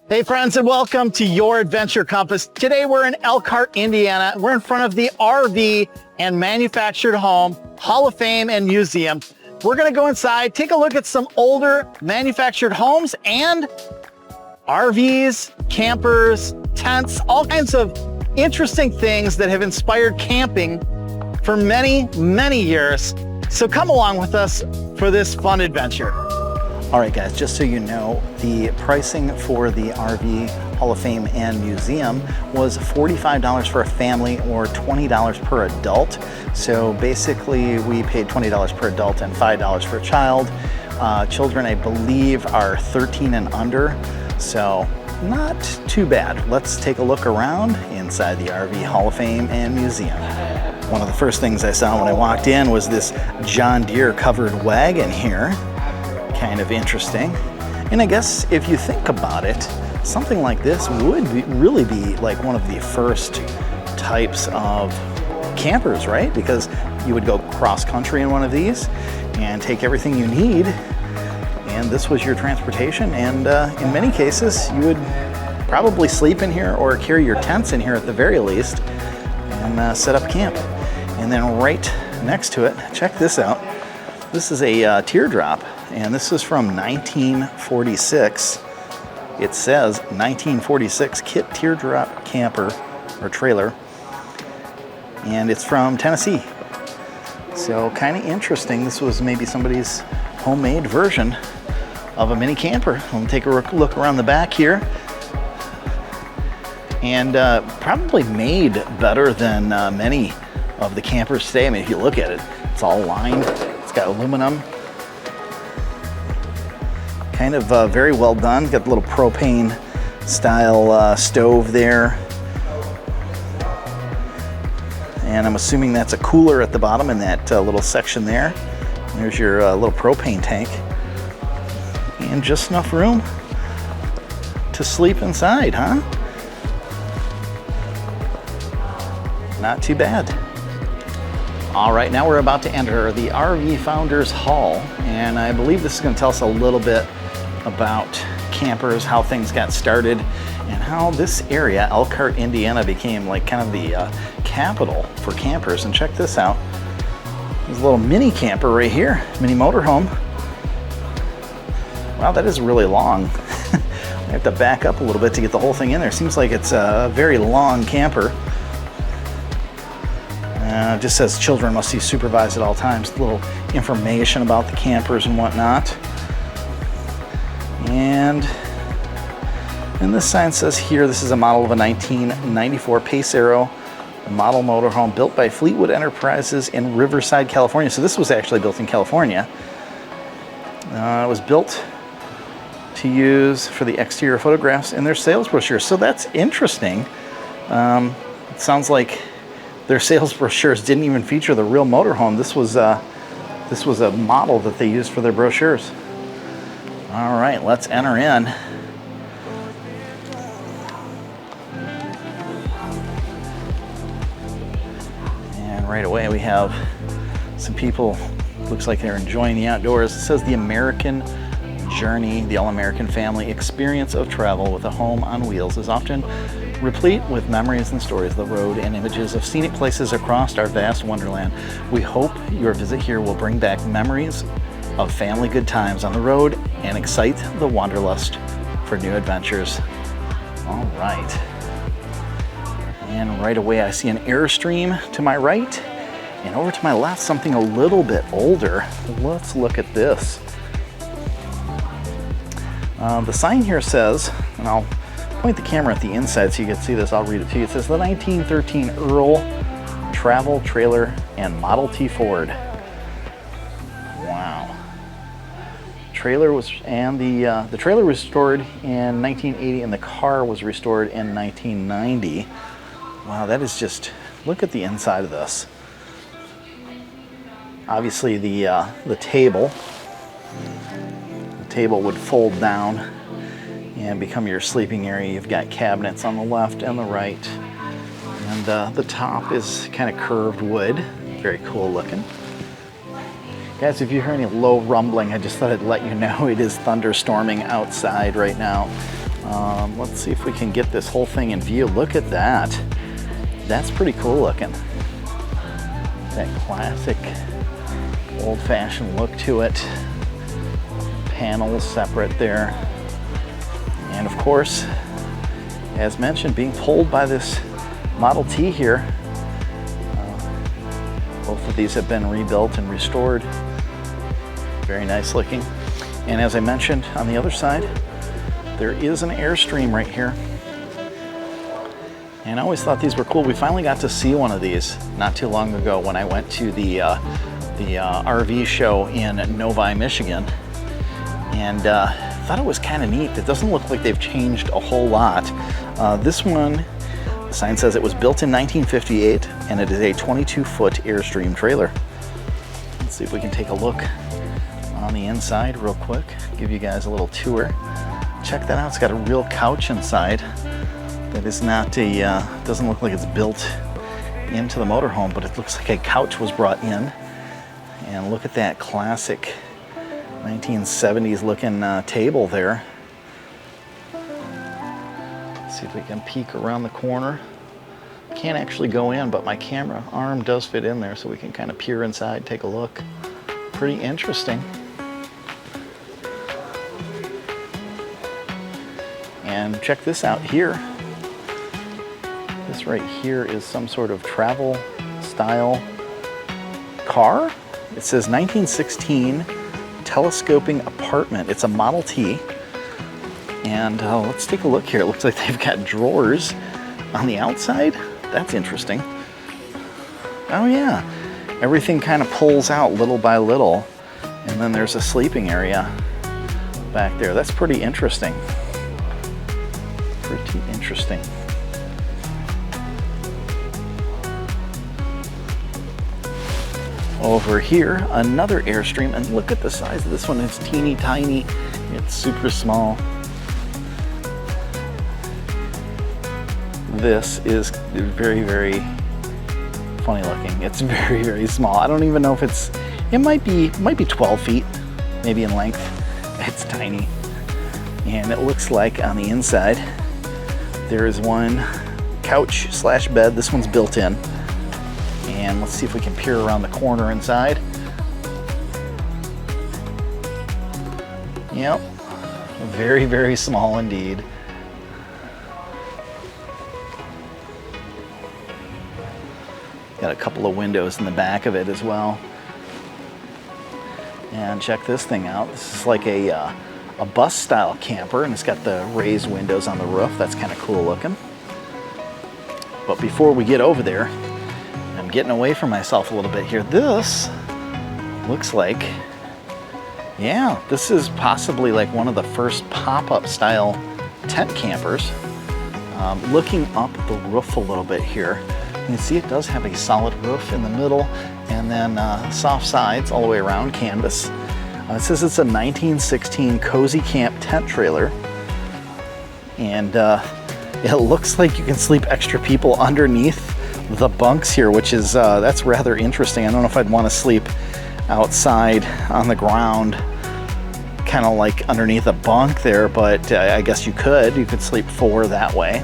Hey friends, and welcome to Your Adventure Compass. Today we're in Elkhart, Indiana. We're in front of the RV and Manufactured Home Hall of Fame and Museum. We're gonna go inside, take a look at some older manufactured homes and RVs, campers, tents, all kinds of interesting things that have inspired camping for many, many years. So come along with us for this fun adventure. All right, guys, just so you know, the pricing for the RV Hall of Fame and Museum was $45 for a family or $20 per adult. So basically, we paid $20 per adult and $5 for a child. Children, I believe, are 13 and under, so not too bad. Let's take a look around inside the RV Hall of Fame and Museum. One of the first things I saw when I walked in was this John Deere covered wagon here. Kind of interesting. And I guess if you think about it, something like this would really be like one of the first types of campers, right? Because you would go cross country in one of these and take everything you need, and this was your transportation, and in many cases you would probably sleep in here or carry your tents in here at the very least and set up camp. And then right next to it, check this out. This is a teardrop, and this is from 1946. It says 1946 Kit Teardrop Camper or Trailer, and it's from Tennessee. So kind of interesting. This was maybe somebody's homemade version of a mini camper. We'll take a look around the back here, and probably made better than many of the campers today. I mean, if you look at it, it's all lined. It's got aluminum. Kind of very well done. Got the little propane style stove there. And I'm assuming that's a cooler at the bottom in that little section there. There's your little propane tank. And just enough room to sleep inside, huh? Not too bad. All right, now we're about to enter the RV Founders Hall, and I believe this is going to tell us a little bit about campers, how things got started, and how this area, Elkhart, Indiana, became like kind of the capital for campers. And check this out. There's a little mini camper right here, mini motorhome. Wow, that is really long. I have to back up a little bit to get the whole thing in there. Seems like it's a very long camper. It just says children must be supervised at all times. A little information about the campers and whatnot. And this sign says here, this is a model of a 1994 Pacero model motorhome built by Fleetwood Enterprises in Riverside, California. So this was actually built in California. It was built to use for the exterior photographs in their sales brochure. So that's interesting. It sounds like their sales brochures didn't even feature the real motorhome. This was a model that they used for their brochures. All right, let's enter in. And right away we have some people, looks like they're enjoying the outdoors. It says the American Journey, the All-American Family Experience of Travel with a Home on Wheels is often replete with memories and stories of the road and images of scenic places across our vast wonderland. We hope your visit here will bring back memories of family good times on the road and excite the wanderlust for new adventures. All right. And right away I see an Airstream to my right, and over to my left something a little bit older. Let's look at this. The sign here says, and I'll point the camera at the inside so you can see this. I'll read it to you. It says the 1913 Earl Travel Trailer and Model T Ford. Wow. Trailer was, and the trailer was restored in 1980, and the car was restored in 1990. Wow, that is just, look at the inside of this. Obviously the table would fold down and become your sleeping area. You've got cabinets on the left and the right, and the top is kind of curved wood. Very cool looking. Guys, if you hear any low rumbling, I just thought I'd let you know it is thunderstorming outside right now. Let's see if we can get this whole thing in view. Look at that. That's pretty cool looking. That classic old-fashioned look to it. Panels separate there. And of course, as mentioned, being pulled by this Model T here. Both of these have been rebuilt and restored. Very nice looking. And as I mentioned, on the other side, there is an Airstream right here. And I always thought these were cool. We finally got to see one of these not too long ago when I went to the RV show in Novi, Michigan. And thought it was kind of neat. It doesn't look like they've changed a whole lot. This one, the sign says it was built in 1958, and it is a 22-foot Airstream trailer. Let's see if we can take a look on the inside real quick. Give you guys a little tour. Check that out. It's got a real couch inside. That is not a, doesn't look like it's built into the motorhome, but it looks like a couch was brought in. And look at that classic 1970s looking table there. Let's see if we can peek around the corner. Can't actually go in, but my camera arm does fit in there, so we can kind of peer inside, take a look. Pretty interesting. And check this out here. This right here is some sort of travel style car. It says 1916 telescoping apartment. It's a Model T. And let's take a look here. It looks like they've got drawers on the outside. That's interesting. Oh yeah, everything kind of pulls out little by little. And then there's a sleeping area back there. That's pretty interesting. Pretty interesting. Over here, another Airstream, and look at the size of this one. It's teeny tiny. It's super small. This is very, very funny looking. It's very, very small. I don't even know if it's, it might be 12 feet, maybe in length. It's tiny. And it looks like on the inside, there is one couch slash bed. This one's built in. And let's see if we can peer around the corner inside. Yep, very, very small indeed. Got a couple of windows in the back of it as well. And check this thing out. This is like a bus style camper, and it's got the raised windows on the roof. That's kind of cool looking. But before we get over there, I'm getting away from myself a little bit here. This looks like, yeah, this is possibly like one of the first pop-up style tent campers. Looking up the roof a little bit here, you can see it does have a solid roof in the middle, and then soft sides all the way around, canvas. It says it's a 1916 cozy camp tent trailer, and it looks like you can sleep extra people underneath the bunks here, which is that's rather interesting. I don't know if I'd want to sleep outside on the ground, kind of like underneath a bunk there, but I guess you could sleep four that way.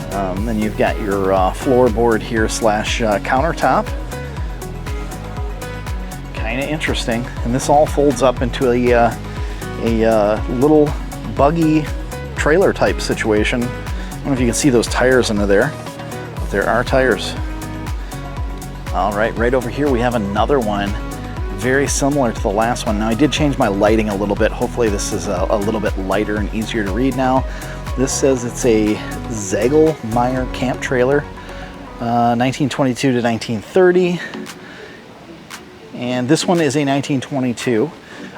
Then you've got your floorboard here slash countertop. Kind of interesting. And this all folds up into a little buggy trailer type situation. I don't know if you can see those tires under there. There are tires. All right over here we have another one, very similar to the last one. Now I did change my lighting a little bit. Hopefully this is a little bit lighter and easier to read now. This says it's a Zegelmeyer camp trailer, 1922 to 1930. And this one is a 1922.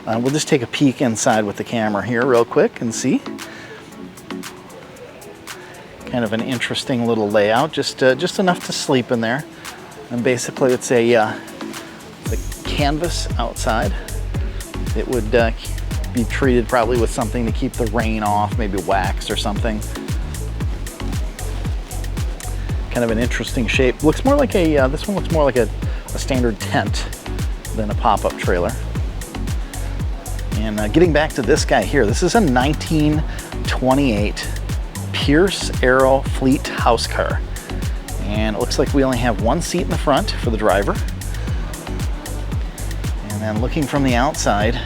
We'll just take a peek inside with the camera here real quick and see. Kind of an interesting little layout, just enough to sleep in there. And basically it's a canvas outside. It would be treated probably with something to keep the rain off, maybe wax or something. Kind of an interesting shape. Looks more like a, this one looks more like a standard tent than a pop-up trailer. And getting back to this guy here, this is a 1920 1928 Pierce Arrow Fleet house car. And it looks like we only have one seat in the front for the driver. And then looking from the outside,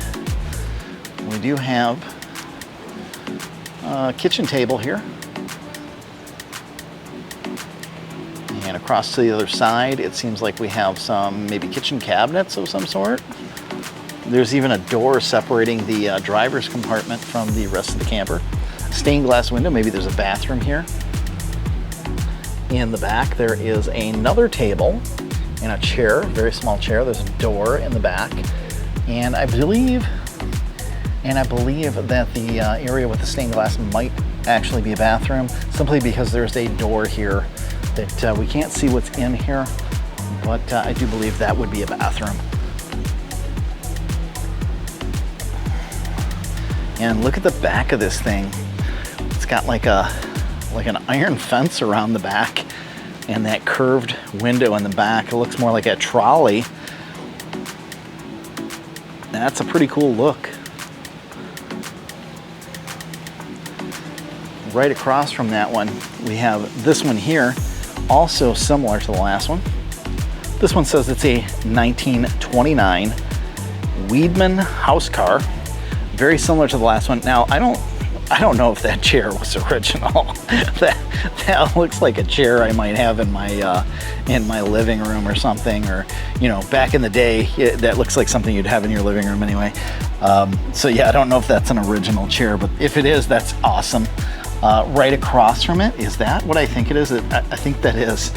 we do have a kitchen table here. And across to the other side, it seems like we have some maybe kitchen cabinets of some sort. There's even a door separating the driver's compartment from the rest of the camper. Stained glass window, maybe there's a bathroom here. In the back, there is another table and a chair, very small chair. There's a door in the back. And I believe that the area with the stained glass might actually be a bathroom, simply because there's a door here that we can't see what's in here, but I do believe that would be a bathroom. And look at the back of this thing. It's got like an iron fence around the back and that curved window in the back. It looks more like a trolley. That's a pretty cool look. Right across from that one, we have this one here, also similar to the last one. This one says it's a 1929 Weidman house car, very similar to the last one. Now, I don't know if that chair was original. that looks like a chair I might have in my living room or something, or back in the day, that looks like something you'd have in your living room anyway. So yeah, I don't know if that's an original chair, but if it is, that's awesome. Right across from it, is that what I think it is? I think that is.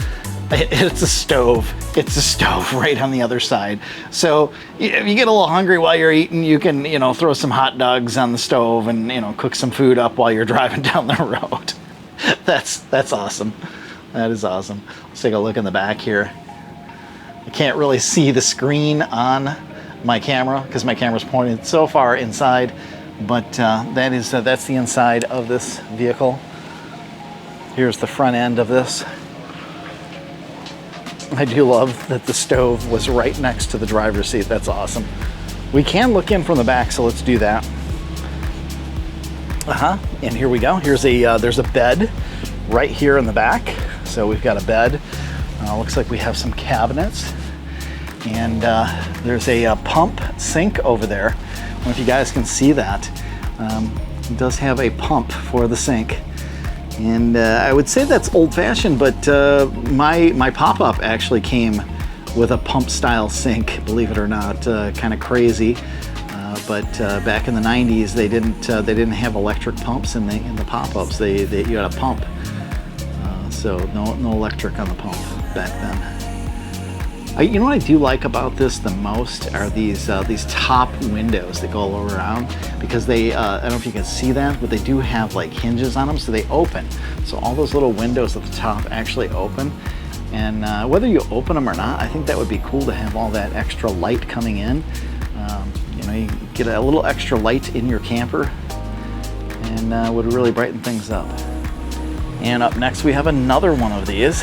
It's a stove. It's a stove right on the other side. So if you get a little hungry while you're eating, you can, throw some hot dogs on the stove and, cook some food up while you're driving down the road. That's awesome. That is awesome. Let's take a look in the back here. I can't really see the screen on my camera because my camera's pointed so far inside, but that's the inside of this vehicle. Here's the front end of this. I do love that the stove was right next to the driver's seat. That's awesome. We can look in from the back, so let's do that. And here we go. There's a bed right here in the back. So we've got a bed. Looks like we have some cabinets. And there's a pump sink over there. I don't know if you guys can see that. It does have a pump for the sink. And I would say that's old-fashioned, but my pop-up actually came with a pump-style sink, believe it or not. Kind of crazy, but back in the 90s, they didn't have electric pumps in the pop-ups. You had a pump, so no electric on the pump back then. You know what I do like about this the most are these top windows that go all around, because they, I don't know if you can see that, but they do have like hinges on them, so they open. So all those little windows at the top actually open. And whether you open them or not, I think that would be cool to have all that extra light coming in. You get a little extra light in your camper and would really brighten things up. And up next we have another one of these.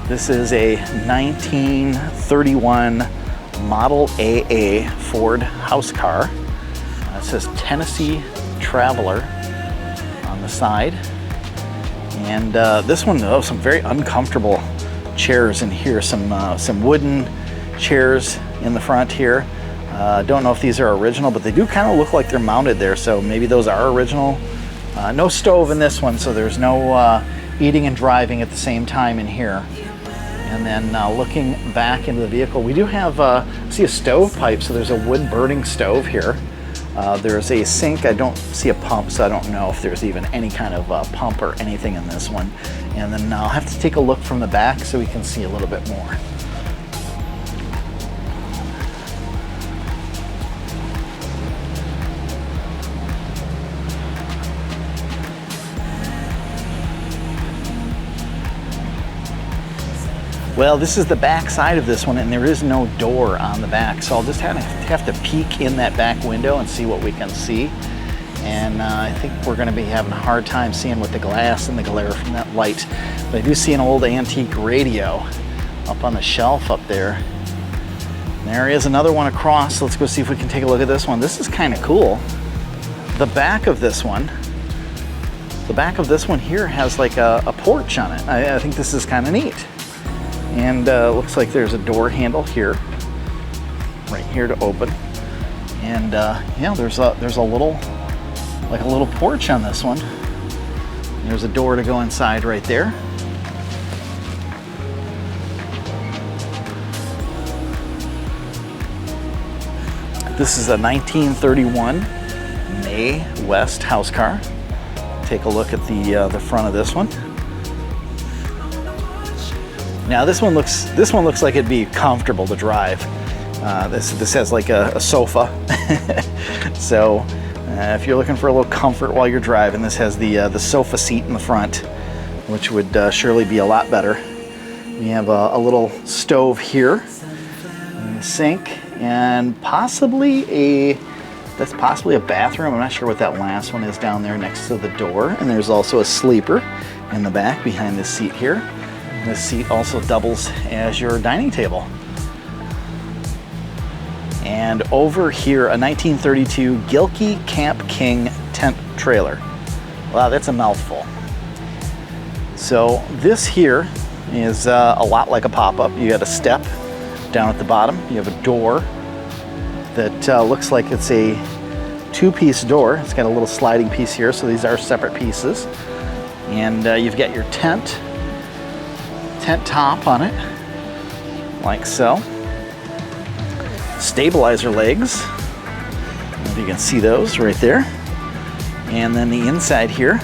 This is a 1931 Model AA Ford house car. It says Tennessee Traveler on the side. And this one, some very uncomfortable chairs in here. Some wooden chairs in the front here. Don't know if these are original, but they do kind of look like they're mounted there, so maybe those are original. No stove in this one, so there's no eating and driving at the same time in here. And then looking back into the vehicle, we do have, see a stovepipe, so there's a wood burning stove here. There's a sink. I don't see a pump, so I don't know if there's even any kind of pump or anything in this one. And then I'll have to take a look from the back so we can see a little bit more. Well, this is the back side of this one, and there is no door on the back, so I'll just have to peek in that back window and see what we can see. And I think we're going to be having a hard time seeing with the glass and the glare from that light. But I do see an old antique radio up on the shelf up there. And there is another one across. Let's go see if we can take a look at this one. This is kind of cool. The back of this one The back of this one here has like a porch on it. I think this is kind of neat. And looks like there's a door handle here, right here to open. And yeah, there's a little, like a little porch on this one. There's a door to go inside right there. This is a 1931 May West house car. Take a look at the front of this one. Now this one looks like it'd be comfortable to drive. This has like a sofa. So if you're looking for a little comfort while you're driving, this has the sofa seat in the front, which would surely be a lot better. We have a little stove here, and a sink, and that's possibly a bathroom. I'm not sure what that last one is down there next to the door. And there's also a sleeper in the back behind this seat here. And this seat also doubles as your dining table. And over here, a 1932 Gilkey Camp King tent trailer. Wow, that's a mouthful. So this here is a lot like a pop-up. You got a step down at the bottom. You have a door that looks like it's a two-piece door. It's got a little sliding piece here, so these are separate pieces. And you've got your tent top on it, like so. Stabilizer legs, I don't know if you can see those right there. And then the inside here,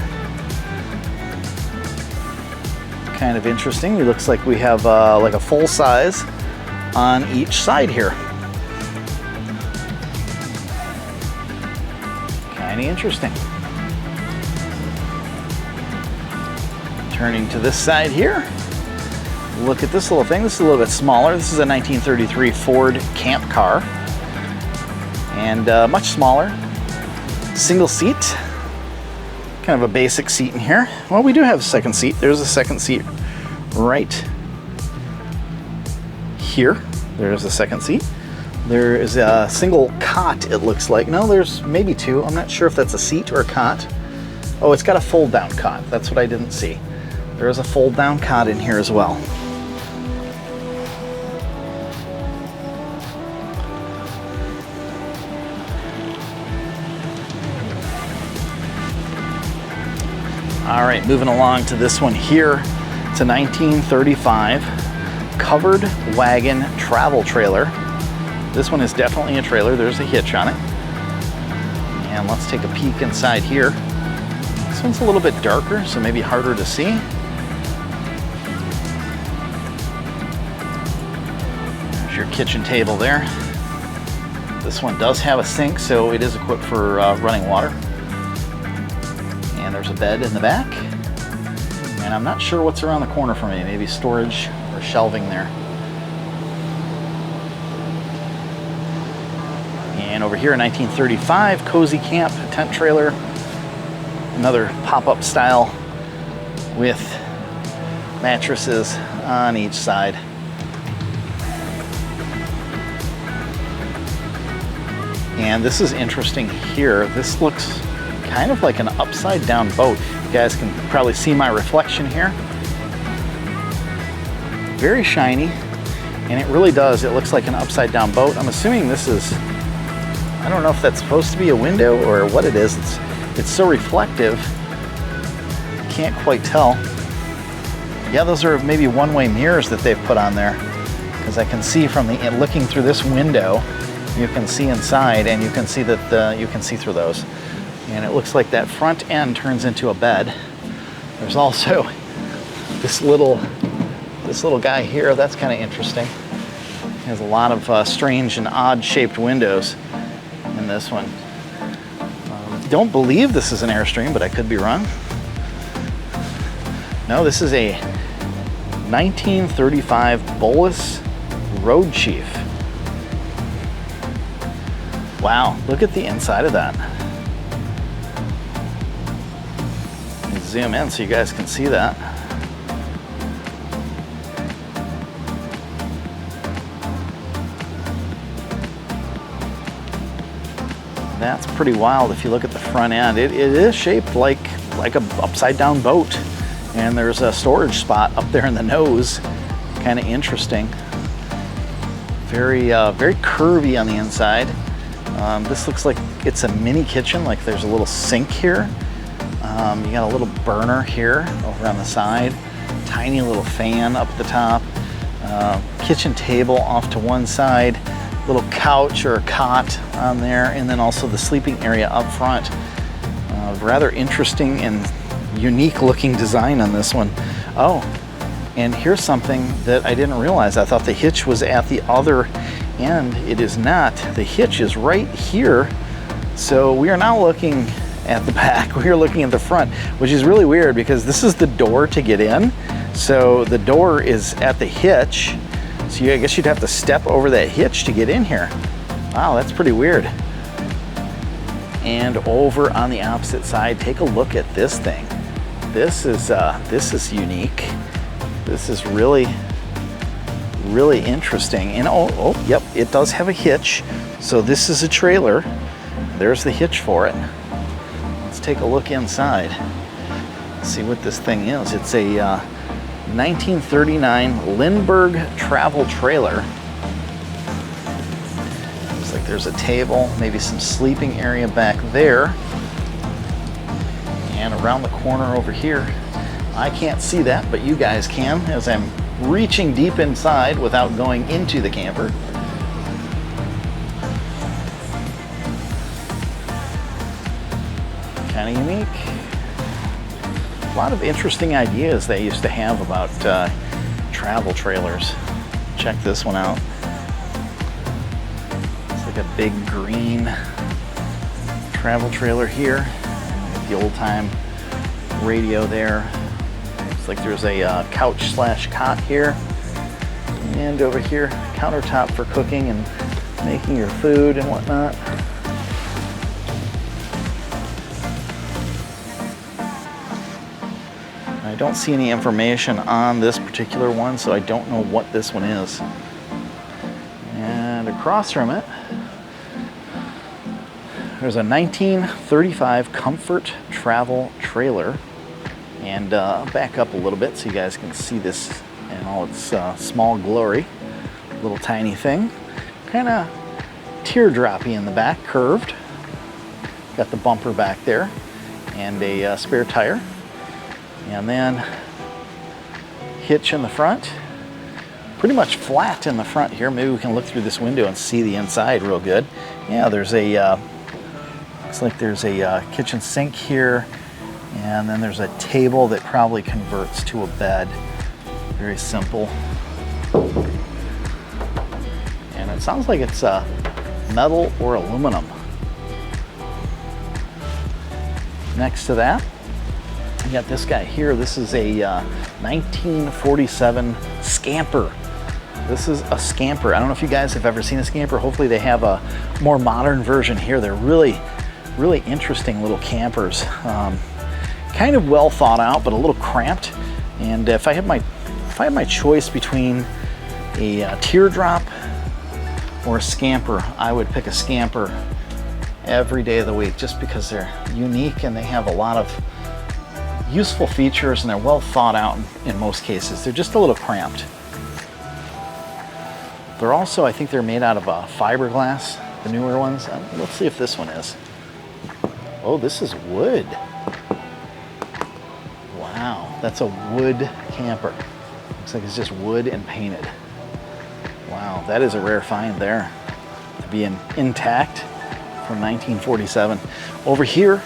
kind of interesting. It looks like we have like a full size on each side here. Kind of interesting. Turning to this side here, look at this little thing. This is a little bit smaller. This is a 1933 Ford camp car, and much smaller. Single seat, kind of a basic seat in here. Well, we do have a second seat. There's a second seat right here. There's a second seat. There is a single cot, it looks like. No, there's maybe two. I'm not sure if that's a seat or a cot. Oh, it's got a fold-down cot. That's what I didn't see. There is a fold-down cot in here as well. All right, moving along to this one here. It's a 1935 covered wagon travel trailer. This one is definitely a trailer. There's a hitch on it. And let's take a peek inside here. This one's a little bit darker, so maybe harder to see. There's your kitchen table there. This one does have a sink, so it is equipped for running water. And there's a bed in the back. And I'm not sure what's around the corner for me. Maybe storage or shelving there. And over here, a 1935 Cozy Camp tent trailer. Another pop-up style with mattresses on each side. And this is interesting here. This looks kind of like an upside down boat. You guys can probably see my reflection here. Very shiny, and it really does. It looks like an upside down boat. I'm assuming this is, I don't know if that's supposed to be a window or what it is. It's so reflective, can't quite tell. Yeah, those are maybe one-way mirrors that they've put on there, because I can see from looking through this window, you can see inside, and you can see that you can see through those. And it looks like that front end turns into a bed. There's also this little guy here. That's kind of interesting. It has a lot of strange and odd-shaped windows in this one. Don't believe this is an Airstream, but I could be wrong. No, this is a 1935 Bolus Road Chief. Wow, look at the inside of that. Let me zoom in so you guys can see that. That's pretty wild if you look at the front end. It is shaped like like a upside down boat. And there's a storage spot up there in the nose. Kind of interesting. Very curvy on the inside. This looks like it's a mini kitchen, like there's a little sink here. You got a little burner here over on the side. Tiny little fan up at the top. Kitchen table off to one side. Little couch or a cot on there, and then also the sleeping area up front. Rather interesting and unique looking design on this one. Oh, and here's something that I didn't realize. I thought the hitch was at the other end. It is not. The hitch is right here. So we are now looking at the back. We are looking at the front, which is really weird because this is the door to get in. So the door is at the hitch. So I guess you'd have to step over that hitch to get in here. Wow, that's pretty weird. And over on the opposite side, take a look at this thing. This is unique. This is really interesting. And oh, yep, it does have a hitch. So this is a trailer. There's the hitch for it. Let's take a look inside. See what this thing is. It's a 1939 Lindbergh travel trailer. Looks like there's a table, maybe some sleeping area back there. And around the corner over here, I can't see that, but you guys can as I'm reaching deep inside without going into the camper. Kind of unique. A lot of interesting ideas they used to have about travel trailers. Check this one out. It's like a big green travel trailer here. The old time radio there. Looks like there's a couch slash cot here. And over here, countertop for cooking and making your food and whatnot. I don't see any information on this particular one, so I don't know what this one is. And across from it, there's a 1935 Comfort travel trailer. And back up a little bit so you guys can see this in all its small glory. Little tiny thing. Kind of teardroppy in the back, curved. Got the bumper back there and a spare tire. And then hitch in the front. Pretty much flat in the front here. Maybe we can look through this window and see the inside real good. Yeah, there's a, looks like there's a kitchen sink here. And then there's a table that probably converts to a bed. Very simple. And it sounds like it's metal or aluminum. Next to that, you got this guy here. This is a 1947 Scamper. This is a Scamper. I don't know if you guys have ever seen a Scamper. Hopefully they have a more modern version here. They're really interesting little campers. Kind of well thought out, but a little cramped. And if I had my choice between a teardrop or a Scamper, I would pick a Scamper every day of the week, just because they're unique and they have a lot of useful features and they're well thought out in most cases. They're just a little cramped. They're also, I think they're made out of fiberglass, the newer ones. Let's see if this one is. Oh, this is wood. Wow, that's a wood camper. Looks like it's just wood and painted. Wow, that is a rare find there to be intact from 1947. Over here,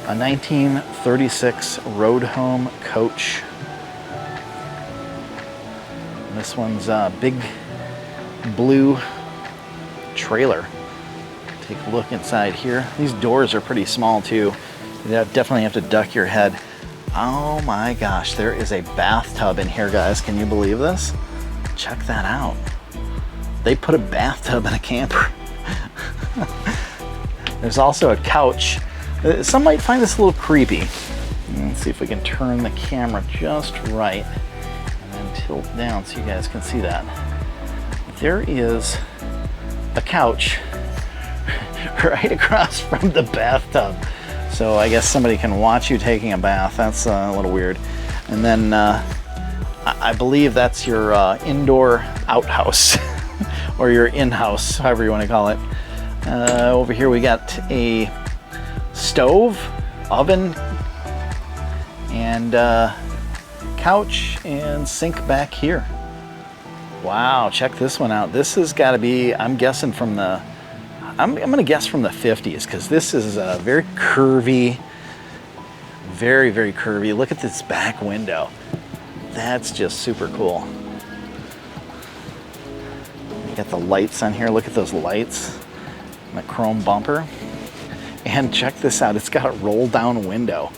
a 1936 road home coach. And this one's a big blue trailer. Take a look inside here. These doors are pretty small too. You definitely have to duck your head. Oh my gosh, there is a bathtub in here, guys. Can you believe this? Check that out. They put a bathtub in a camper. There's also a couch. Some might find this a little creepy. Let's see if we can turn the camera just right and then tilt down so you guys can see that. There is a couch right across from the bathtub. So I guess somebody can watch you taking a bath. That's a little weird. And then I believe that's your indoor outhouse or your in-house, however you want to call it. Over here we got a stove, oven, and couch and sink back here. Wow, check this one out. This has got to be, I'm guessing from the, I'm gonna guess from the 50s, because this is very curvy, very, very curvy. Look at this back window. That's just super cool. You got the lights on here. Look at those lights. And the chrome bumper. And check this out. It's got a roll down window.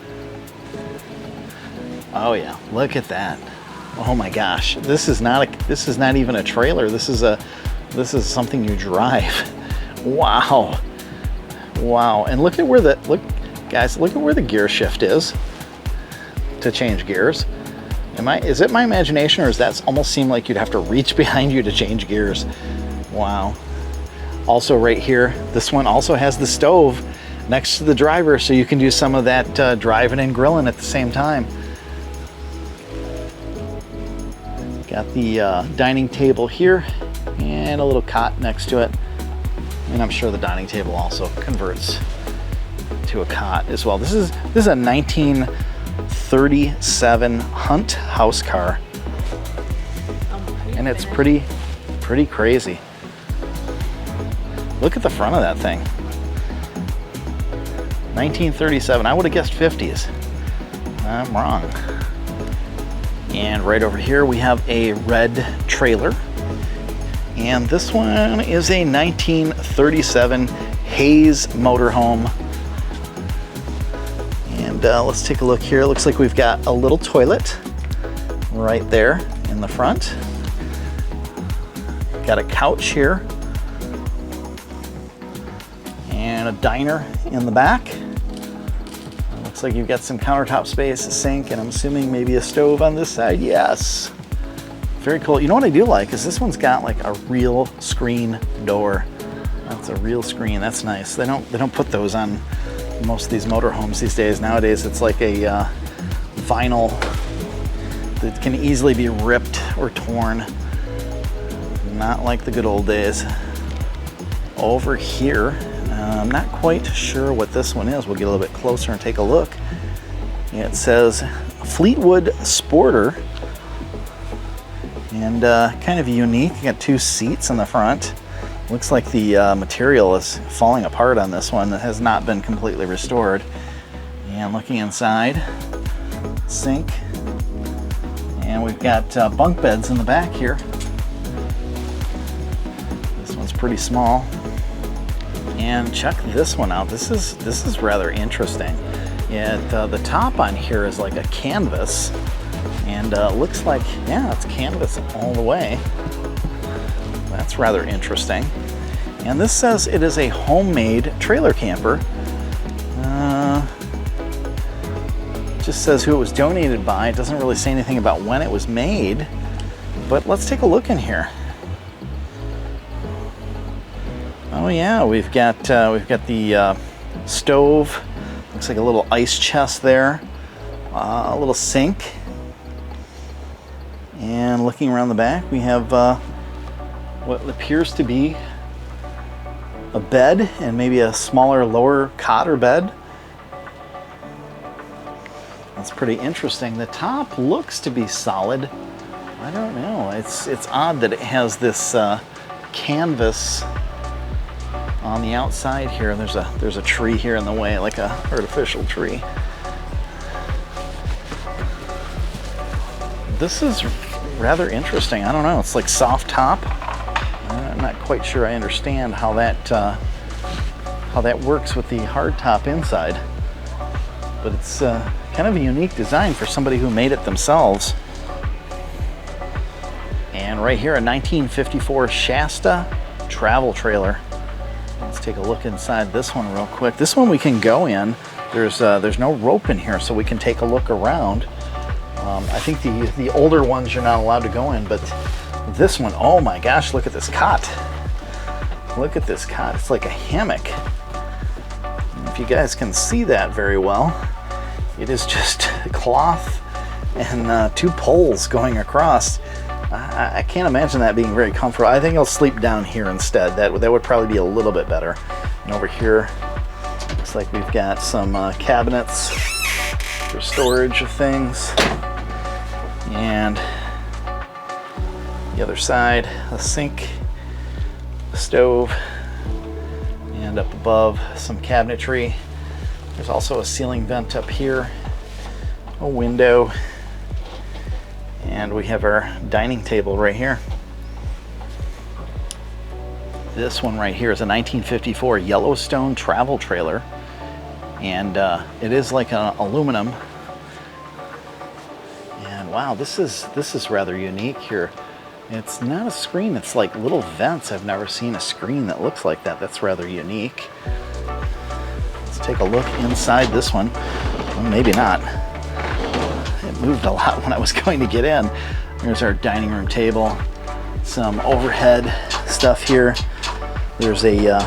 Oh yeah, look at that. Oh my gosh. This is not even a trailer. This is something you drive. Wow. Wow. And look at where guys, look at where the gear shift is to change gears. Is it my imagination, or does that almost seem like you'd have to reach behind you to change gears? Wow. Also right here, this one also has the stove next to the driver, so you can do some of that driving and grilling at the same time. Got the dining table here and a little cot next to it. And I'm sure the dining table also converts to a cot as well. This is a 1937 Hunt house car. And it's pretty crazy. Look at the front of that thing. 1937, I would have guessed 50s. I'm wrong. And right over here we have a red trailer. And this one is a 1937 Hayes motorhome. And let's take a look here. It looks like we've got a little toilet right there in the front. Got a couch here. And a diner in the back. Looks like you've got some countertop space, a sink, and I'm assuming maybe a stove on this side. Yes. Very cool. You know what I do like is this one's got like a real screen door. That's a real screen. That's nice. They don't put those on most of these motorhomes these days. Nowadays it's like a vinyl that can easily be ripped or torn. Not like the good old days. Over here, I'm not quite sure what this one is. We'll get a little bit closer and take a look. It says Fleetwood Sporter. And kind of unique. You got two seats in the front. Looks like the material is falling apart on this one. That has not been completely restored. And looking inside, sink. And we've got bunk beds in the back here. This one's pretty small. And check this one out. This is rather interesting. The top on here is like a canvas. And looks like, yeah, it's canvas all the way. That's rather interesting. And this says it is a homemade trailer camper. Just says who it was donated by. It doesn't really say anything about when it was made. But let's take a look in here. Oh yeah, we've got the stove. Looks like a little ice chest there. A little sink. And looking around the back, we have what appears to be a bed and maybe a smaller lower cot or bed. That's pretty interesting. The top looks to be solid. I don't know. It's odd that it has this canvas on the outside here. There's a tree here in the way, like a artificial tree. This is rather interesting. I don't know. It's like soft top. I'm not quite sure I understand how that works with the hard top inside. But it's kind of a unique design for somebody who made it themselves. And right here, a 1954 Shasta travel trailer. Let's take a look inside this one real quick. This one we can go in. There's no rope in here, so we can take a look around. I think the older ones you're not allowed to go in, but this one, oh my gosh, look at this cot. Look at this cot. It's like a hammock. If you guys can see that very well, it is just cloth and 2 poles going across. I can't imagine that being very comfortable. I think I'll sleep down here instead. That would probably be a little bit better. And over here, looks like we've got some cabinets for storage of things. And the other side, a sink, a stove, and up above, some cabinetry. There's also a ceiling vent up here, a window, and we have our dining table right here. This one right here is a 1954 Yellowstone travel trailer, and it is like an aluminum. And wow, this is rather unique here. It's not a screen, it's like little vents. I've never seen a screen that looks like that. That's rather unique. Let's take a look inside this one. Well, maybe not. It moved a lot when I was going to get in. There's our dining room table, some overhead stuff here. There's a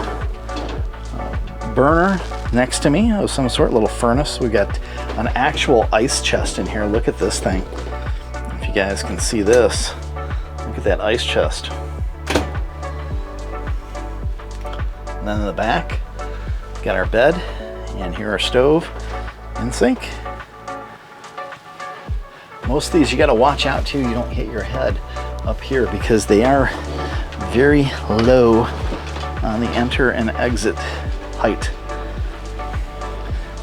burner next to me of some sort, little furnace. We got an actual ice chest in here. Look at this thing. If you guys can see this, look at that ice chest. And then in the back, got our bed, and here our stove and sink. Most of these you got to watch out too, you don't hit your head up here because they are very low on the enter and exit height.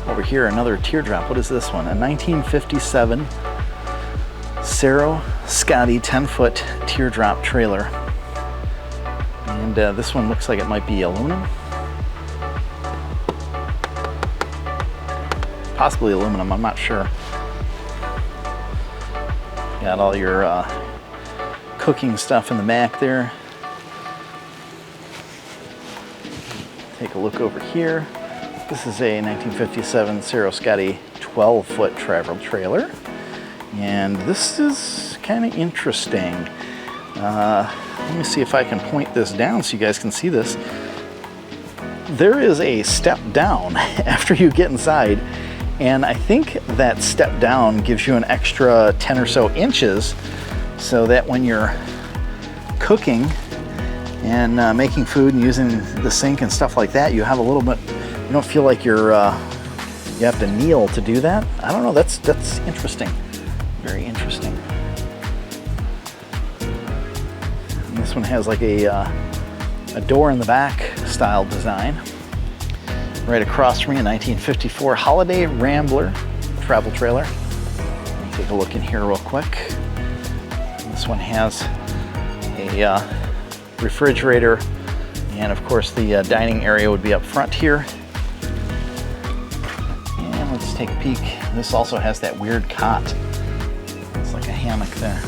Over here, another teardrop. What is this one? A 1957 Cerro Scotty 10-foot teardrop trailer. And this one looks like it might be aluminum. Possibly aluminum, I'm not sure. Got all your cooking stuff in the back there. Take a look over here. This is a 1957 Cerro Scotty 12-foot travel trailer. And this is kind of interesting. Let me see if I can point this down so you guys can see this. There is a step down after you get inside, and I think that step down gives you an extra 10 or so inches so that when you're cooking and making food and using the sink and stuff like that, you have a little bit, you don't feel like you have to kneel to do that. I don't know, that's interesting. Very interesting. And this one has like a door in the back style design. Right across from me, a 1954 Holiday Rambler travel trailer. Let me take a look in here real quick. This one has a refrigerator, and of course the dining area would be up front here. And let's take a peek. This also has that weird cot. It's like a hammock there.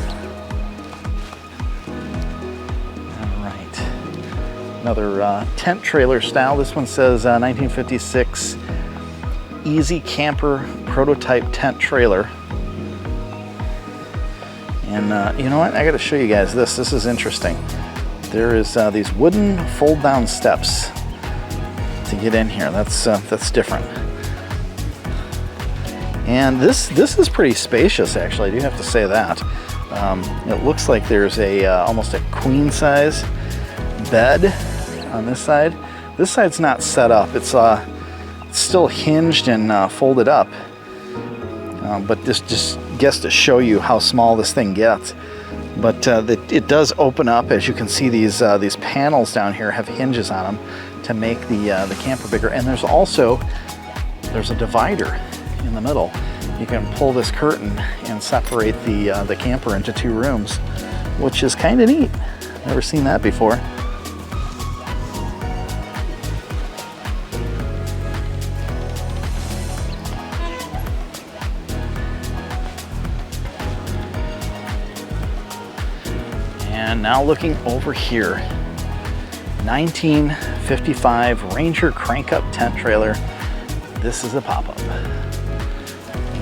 All right. Another tent trailer style. This one says 1956 Easy Camper Prototype Tent Trailer. And you know what? I got to show you guys this. This is interesting. There is these wooden fold-down steps to get in here. That's different. And this is pretty spacious, actually. I do have to say that. It looks like there's a almost a queen size bed on this side. This side's not set up. It's still hinged and folded up. But this just gets to show you how small this thing gets. But it does open up. As you can see, these panels down here have hinges on them to make the camper bigger. And there's a divider in the middle. You can pull this curtain and separate the camper into 2 rooms, which is kind of neat. Never seen that before. And now looking over here, 1955 Ranger crank-up tent trailer. This is a pop-up.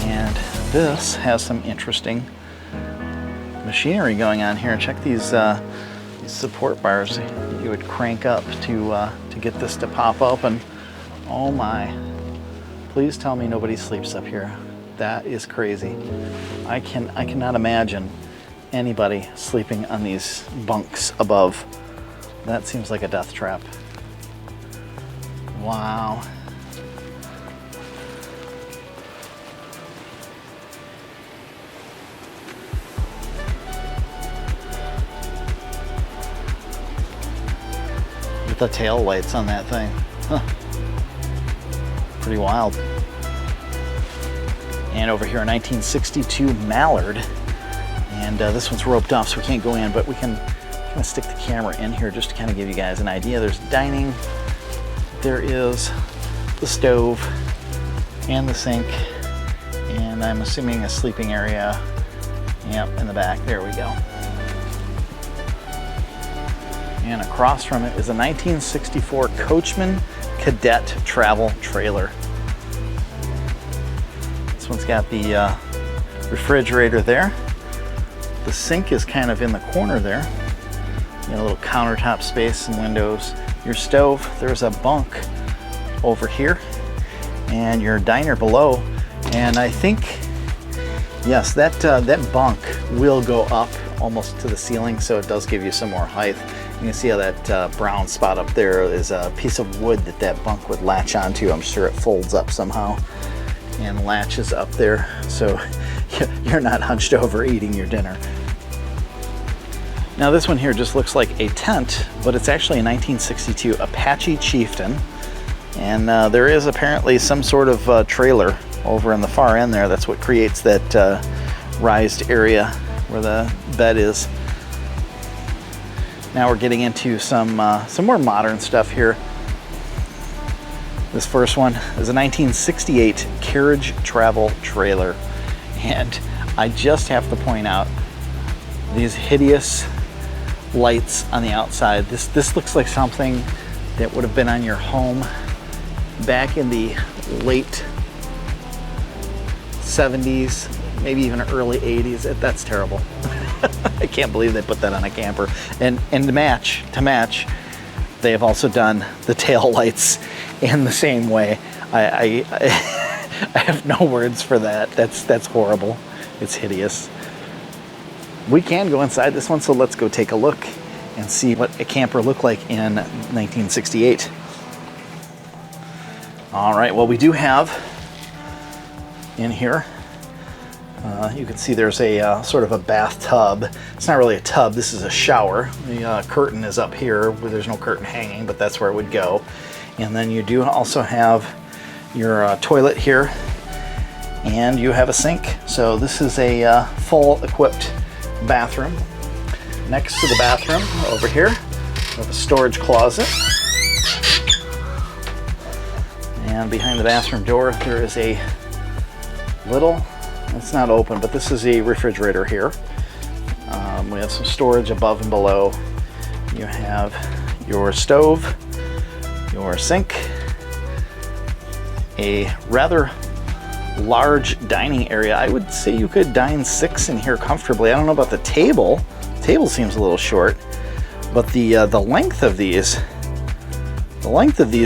And this has some interesting machinery going on here. Check these support bars you would crank up to get this to pop open. Oh my. Please tell me nobody sleeps up here. That is crazy. I cannot imagine anybody sleeping on these bunks above. That seems like a death trap. Wow. With the tail lights on that thing. Huh. Pretty wild. And over here, a 1962 Mallard. And this one's roped off, so we can't go in, but we can kind of stick the camera in here just to kind of give you guys an idea. There's dining, there is the stove and the sink, and I'm assuming a sleeping area. Yep, in the back, there we go. And across from it is a 1964 Coachman Cadet travel trailer. This one's got the refrigerator there. The sink is kind of in the corner there. You got a little countertop space and windows. Your stove, there's a bunk over here, and your diner below. And I think, yes, that bunk will go up almost to the ceiling, so it does give you some more height. You can see how that brown spot up there is a piece of wood that bunk would latch onto. I'm sure it folds up somehow and latches up there, so you're not hunched over eating your dinner. Now this one here just looks like a tent, but it's actually a 1962 Apache Chieftain, and there is apparently some sort of trailer over in the far end there. That's what creates that raised area where the bed is. Now we're getting into some more modern stuff here. This first one is a 1968 carriage travel trailer. And I just have to point out these hideous lights on the outside. This looks like something that would have been on your home back in the late 70s, maybe even early 80s. That's terrible. I can't believe they put that on a camper. And to match, they have also done the tail lights in the same way. I have no words for that. That's horrible. It's hideous. We can go inside this one, so let's go take a look and see what a camper looked like in 1968. All right, well, we do have in here, you can see there's a sort of a bathtub. It's not really a tub, this is a shower. The curtain is up here, where there's no curtain hanging, but that's where it would go. And then you do also have your toilet here, and you have a sink. So this is a full equipped bathroom. Next to the bathroom over here, we have a storage closet. And behind the bathroom door, there is a little, it's not open, but this is a refrigerator here. We have some storage above and below. You have your stove, your sink, a rather large dining area. I would say you could dine 6 in here comfortably. I don't know about the table. The table seems a little short, but the length of these,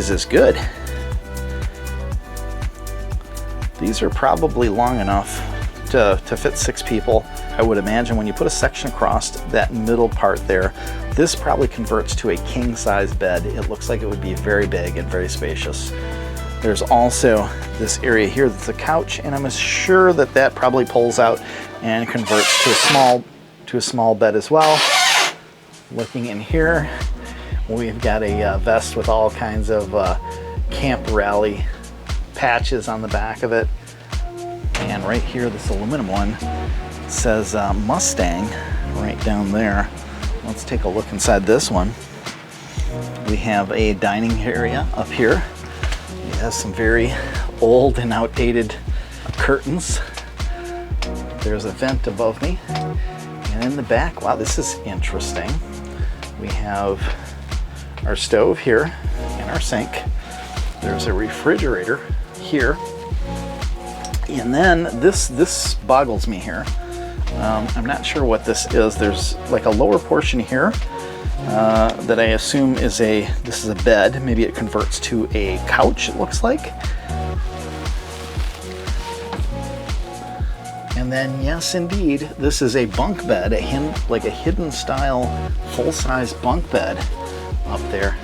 is good. These are probably long enough to fit 6 people. I would imagine when you put a section across that middle part there, this probably converts to a king-size bed. It looks like it would be very big and very spacious. There's also this area here that's a couch, and I'm sure that probably pulls out and converts to a small bed as well. Looking in here, we've got a vest with all kinds of Camp Rally patches on the back of it. And right here, this aluminum one says Mustang right down there. Let's take a look inside this one. We have a dining area up here. It has some very old and outdated curtains. There's a vent above me. And in the back, wow, this is interesting. We have our stove here and our sink. There's a refrigerator here. And then this boggles me here. I'm not sure what this is. There's like a lower portion here that I assume is this is a bed. Maybe it converts to a couch, it looks like. And then, yes, indeed, this is a bunk bed, like a hidden style full-size bunk bed up there.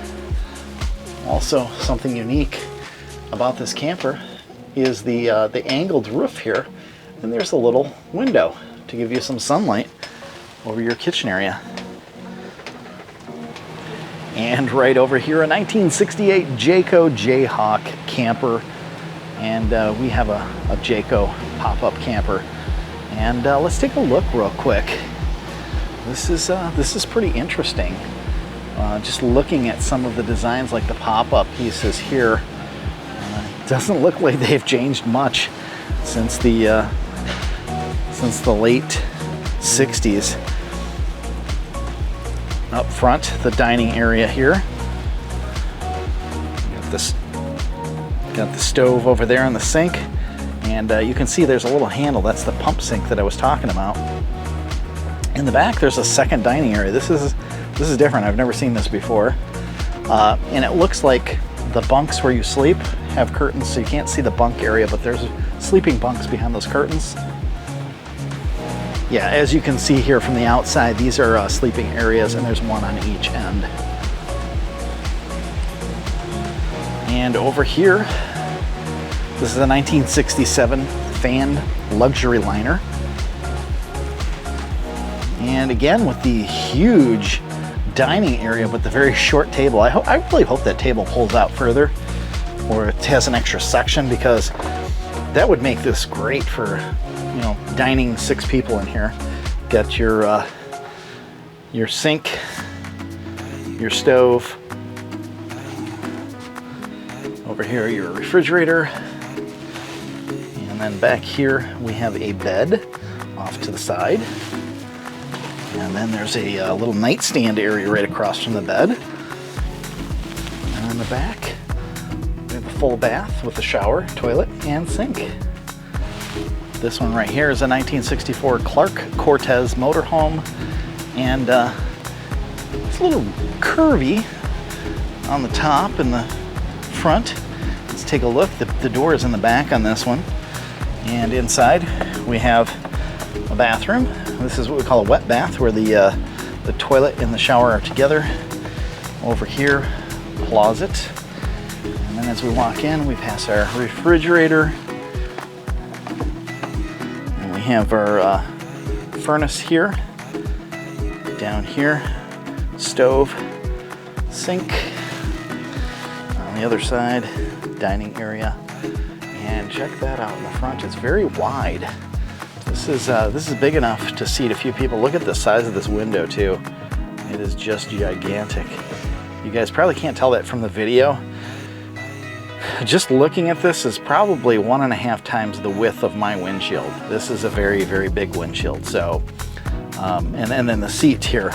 Also, something unique about this camper is the angled roof here, and there's a little window to give you some sunlight over your kitchen area. And right over here, a 1968 Jayco Jayhawk camper, and we have a Jayco pop-up camper. And let's take a look real quick. This is pretty interesting. Just looking at some of the designs, like the pop-up pieces here, doesn't look like they've changed much since the late 60s. Up front, the dining area here. Got the stove over there and the sink. And you can see there's a little handle. That's the pump sink that I was talking about. In the back, there's a second dining area. This is different. I've never seen this before. And it looks like the bunks where you sleep have curtains, so you can't see the bunk area, but there's sleeping bunks behind those curtains. Yeah, as you can see here from the outside, these are sleeping areas, and there's one on each end. And over here, this is a 1967 fan luxury liner. And again, with the huge dining area, but the very short table. I really hope that table pulls out further, or it has an extra section, because that would make this great for, you know, dining 6 people in here. Got your sink, your stove. Over here, your refrigerator. And then back here, we have a bed off to the side. And then there's a little nightstand area right across from the bed. And in the back, we have a full bath with a shower, toilet, and sink. This one right here is a 1964 Clark Cortez motorhome, and it's a little curvy on the top and the front. Let's take a look. The door is in the back on this one, and inside we have a bathroom. This is what we call a wet bath, where the toilet and the shower are together. Over here, closet, and then as we walk in, we pass our refrigerator. We have our furnace here, down here, stove, sink. On the other side, dining area, and check that out in the front. It's very wide. This is big enough to seat a few people. Look at the size of this window too. It is just gigantic. You guys probably can't tell that from the video. Just looking at this is probably 1.5 times the width of my windshield. This is a very, very big windshield. So, and then the seat here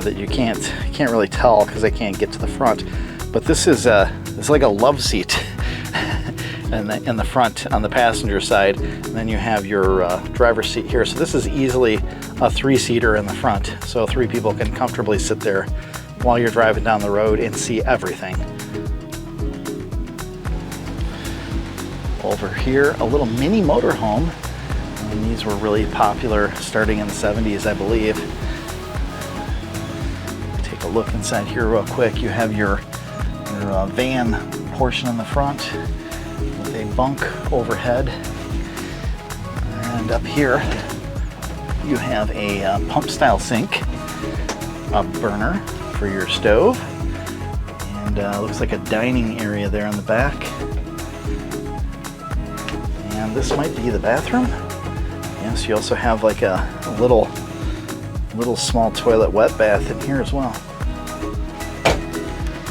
that you can't really tell because I can't get to the front. But this is it's like a love seat in the front on the passenger side. And then you have your driver's seat here. So this is easily a 3-seater in the front. So 3 people can comfortably sit there while you're driving down the road and see everything. Over here, a little mini motorhome. And these were really popular starting in the 70s, I believe. Take a look inside here real quick. You have your van portion in the front with a bunk overhead. And up here, you have a pump style sink, a burner for your stove, and looks like a dining area there in the back. And this might be the bathroom. Yes, you also have like a little small toilet wet bath in here as well.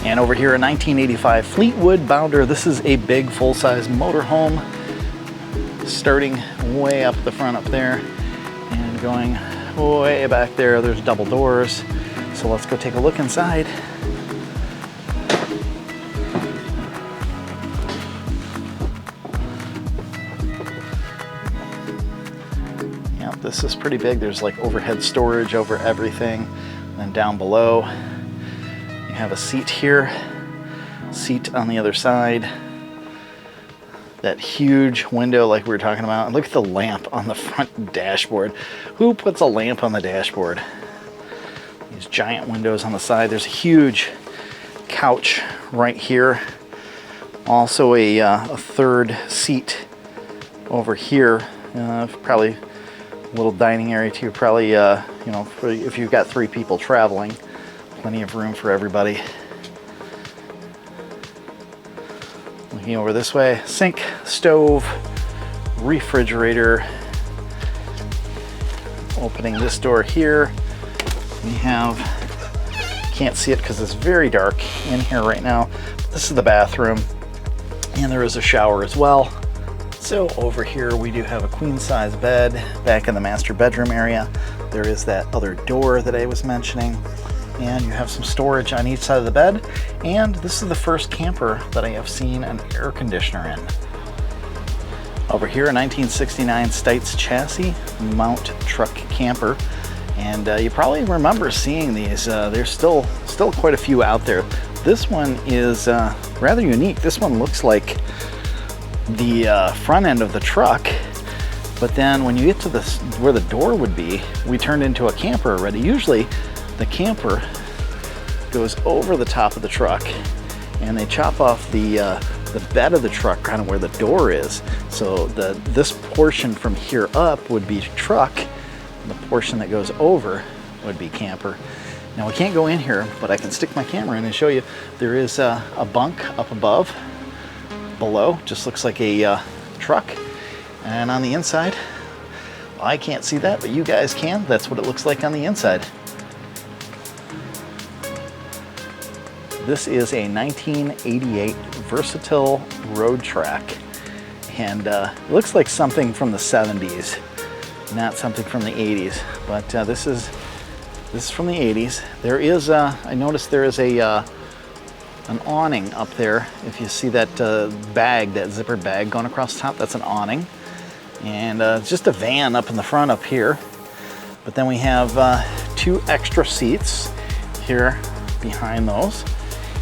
And over here, a 1985 Fleetwood Bounder. This is a big full-size motorhome, starting way up the front up there and going way back there. There's double doors. So let's go take a look inside. Yep, this is pretty big. There's like overhead storage over everything. And then down below, you have a seat here, seat on the other side. that huge window like we were talking about. And look at the lamp on the front dashboard. Who puts a lamp on the dashboard? These giant windows on the side. There's a huge couch right here. Also a third seat over here. Probably a little dining area too. Probably, you know, if you've got 3 people traveling, plenty of room for everybody. Looking over this way, sink, stove, refrigerator. Opening this door here, we have, can't see it because it's very dark in here right now. This is the bathroom, and there is a shower as well. So over here we do have a queen size bed. Back in the master bedroom area, there is that other door that I was mentioning. And you have some storage on each side of the bed. And this is the first camper that I have seen an air conditioner in. Over here, a 1969 Stites chassis mount truck camper. And you probably remember seeing these. There's still quite a few out there. This one is rather unique. This one looks like the front end of the truck. But then when you get to this, where the door would be, we turned into a camper already. Usually, the camper goes over the top of the truck, and they chop off the bed of the truck, kind of where the door is. So this portion from here up would be truck, and the portion that goes over would be camper. Now we can't go in here, but I can stick my camera in and show you. There is a bunk up above, below, just looks like a truck. And on the inside, I can't see that, but you guys can. That's what it looks like on the inside. This is a 1988 Versatile road track, and it looks like something from the 70s, not something from the 80s. But this is from the 80s. There is I noticed there is an awning up there. If you see that bag, that zipper bag going across the top, that's an awning. And just a van up in the front up here. But then we have 2 extra seats here behind those.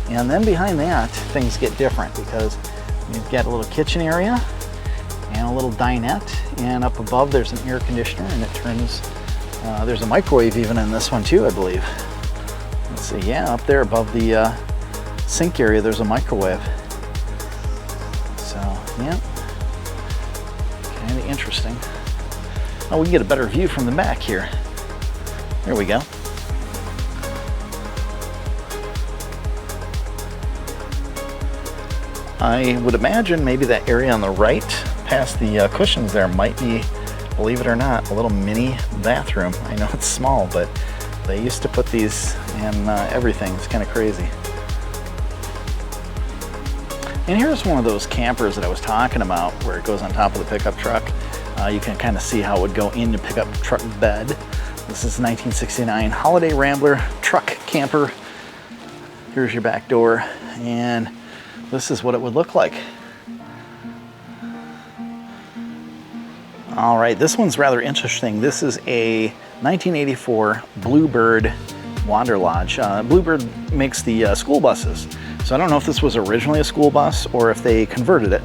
And then behind that, things get different because you've got a little kitchen area and a little dinette. And up above, there's an air conditioner, and it turns, there's a microwave even in this one too, I believe. Let's see, yeah, up there above the sink area, there's a microwave. So, yeah, kind of interesting. Oh, we can get a better view from the back here. There we go. I would imagine maybe that area on the right, past the cushions there, might be, believe it or not, a little mini bathroom. I know it's small, but they used to put these in everything. It's kind of crazy. And here's one of those campers that I was talking about, where it goes on top of the pickup truck. You can kind of see how it would go in the pickup truck bed. This is 1969 Holiday Rambler truck camper. Here's your back door, and this is what it would look like. All right, this one's rather interesting. This is a 1984 Bluebird Wander Lodge. Bluebird makes the school buses. So I don't know if this was originally a school bus or if they converted it.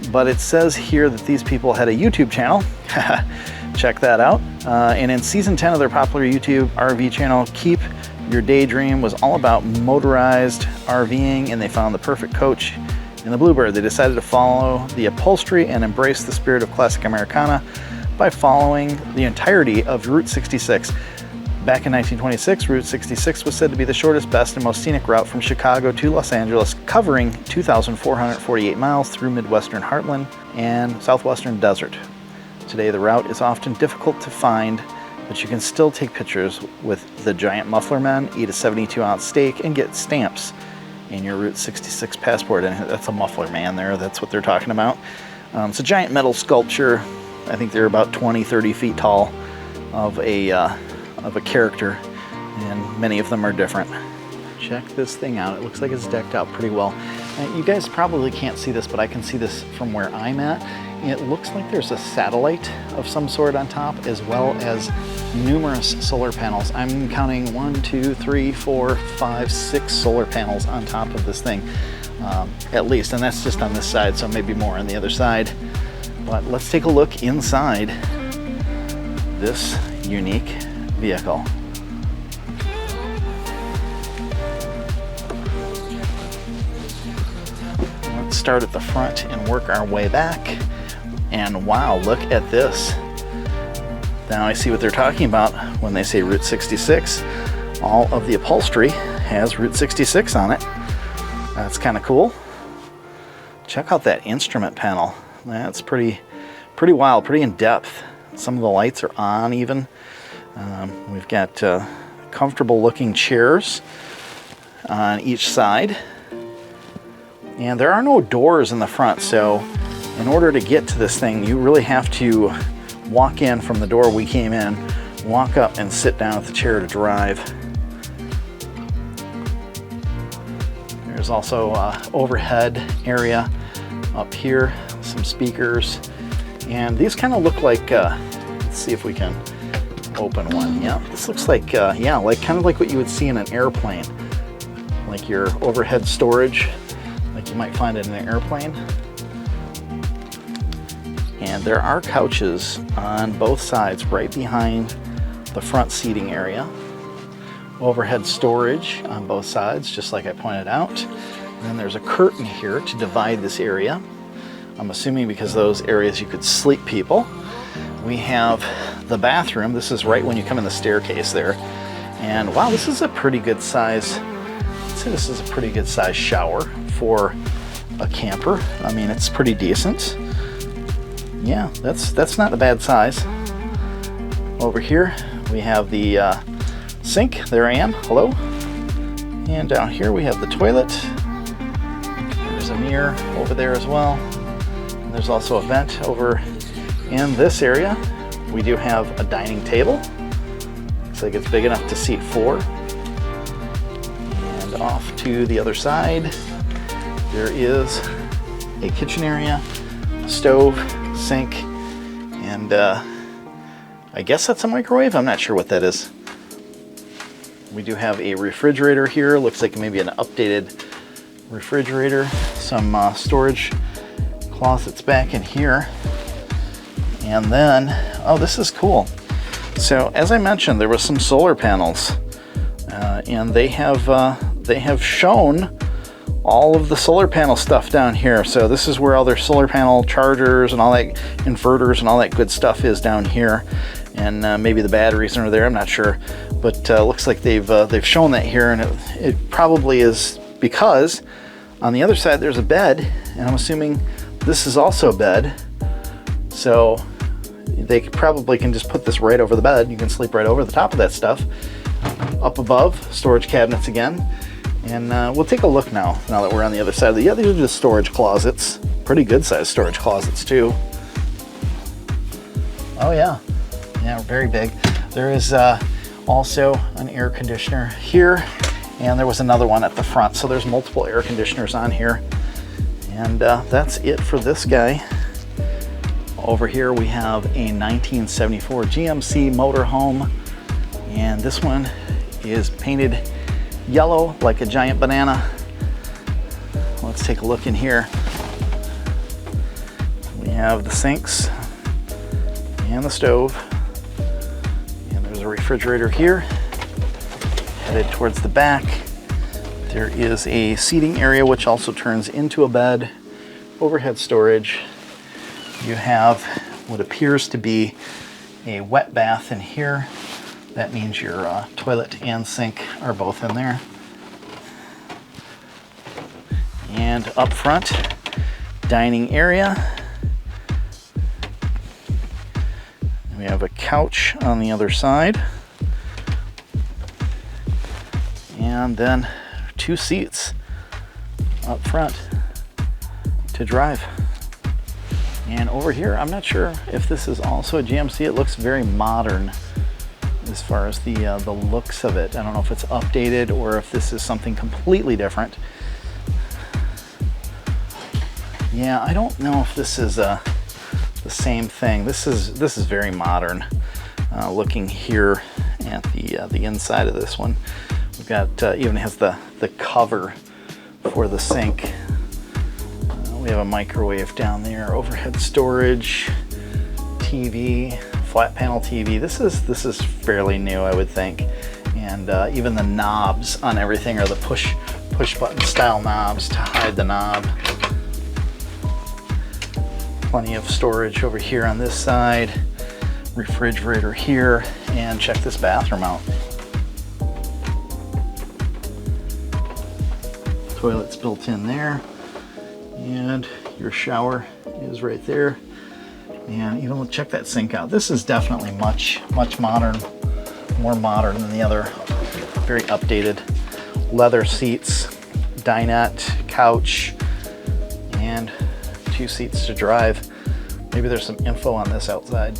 But it says here that these people had a YouTube channel. Check that out. And in season 10 of their popular YouTube RV channel, Keep Your Daydream, was all about motorized RVing, and they found the perfect coach in the Bluebird. They decided to follow the upholstery and embrace the spirit of classic Americana by following the entirety of Route 66. Back in 1926, Route 66 was said to be the shortest, best, and most scenic route from Chicago to Los Angeles, covering 2,448 miles through Midwestern Heartland and Southwestern Desert. Today, the route is often difficult to find, but you can still take pictures with the giant muffler men, eat a 72-ounce steak, and get stamps in your Route 66 passport. And that's a muffler man there. That's what they're talking about. It's a giant metal sculpture. I think they're about 20, 30 feet tall of a character, and many of them are different. Check this thing out. It looks like it's decked out pretty well. You guys probably can't see this, but I can see this from where I'm at. It looks like there's a satellite of some sort on top, as well as numerous solar panels. I'm counting 1, 2, 3, 4, 5, 6 solar panels on top of this thing. at least, and that's just on this side, so maybe more on the other side. But let's take a look inside this unique vehicle. Let's start at the front and work our way back. And wow, look at this. Now I see what they're talking about when they say Route 66. All of the upholstery has Route 66 on it. That's kind of cool. Check out that instrument panel. That's pretty wild, pretty in depth. Some of the lights are on even. We've got comfortable looking chairs on each side. And there are no doors in the front, so in order to get to this thing, you really have to walk in from the door we came in, walk up and sit down at the chair to drive. There's also overhead area up here, some speakers, and these kind of look like, let's see if we can open one. Yeah, this looks like, yeah, like kind of like what you would see in an airplane, like your overhead storage, like you might find it in an airplane. And there are couches on both sides, right behind the front seating area. Overhead storage on both sides, just like I pointed out. And then there's a curtain here to divide this area. I'm assuming because those areas you could sleep people. We have the bathroom. This is right when you come in the staircase there. And wow, this is a pretty good size, I'd say this is a pretty good size shower for a camper. I mean, it's pretty decent. Yeah, that's not a bad size. Over here we have the sink. There I am. Hello. And down here we have the toilet. There's a mirror over there as well. And there's also a vent over in this area. We do have a dining table. Looks like it's big enough to seat 4. And off to the other side, there is a kitchen area, stove, sink, and I guess that's a microwave. I'm not sure what that is. We do have a refrigerator here. Looks like maybe an updated refrigerator. Some storage closets back in here. And then, oh, this is cool. So as I mentioned, there was some solar panels, and they have shown all of the solar panel stuff down here. So this is where all their solar panel chargers and all that, inverters and all that good stuff is down here. And maybe the batteries are there, I'm not sure. But looks like they've shown that here, and it probably is because on the other side there's a bed, and I'm assuming this is also a bed. So they probably can just put this right over the bed. You can sleep right over the top of that stuff. Up above, storage cabinets again. And we'll take a look now that we're on the other side. Yeah, these are just storage closets. Pretty good sized storage closets too. Oh yeah, yeah, very big. There is also an air conditioner here, and there was another one at the front. So there's multiple air conditioners on here. And that's it for this guy. Over here we have a 1974 GMC motorhome, and this one is painted yellow like a giant banana. Let's take a look in here. We have the sinks and the stove, and there's a refrigerator here. Headed towards the back, there is a seating area which also turns into a bed. Overhead storage. You have what appears to be a wet bath in here. That means your toilet and sink are both in there. And up front, dining area. We have a couch on the other side. And then 2 seats up front to drive. And over here, I'm not sure if this is also a GMC. It looks very modern as far as the looks of it. I don't know if it's updated or if this is something completely different. Yeah, I don't know if this is the same thing. This is very modern. Looking here at the inside of this one, we've got even has the cover for the sink We have a microwave down there, overhead storage, TV, flat panel TV. This is fairly new, I would think. And even the knobs on everything are the push button style knobs to hide the knob. Plenty of storage over here on this side. Refrigerator here, and check this bathroom out. Toilet's built in there, and your shower is right there. And even check that sink out. This is definitely much modern, more modern than the other. Very updated. Leather seats, dinette, couch, and 2 seats to drive. Maybe there's some info on this outside.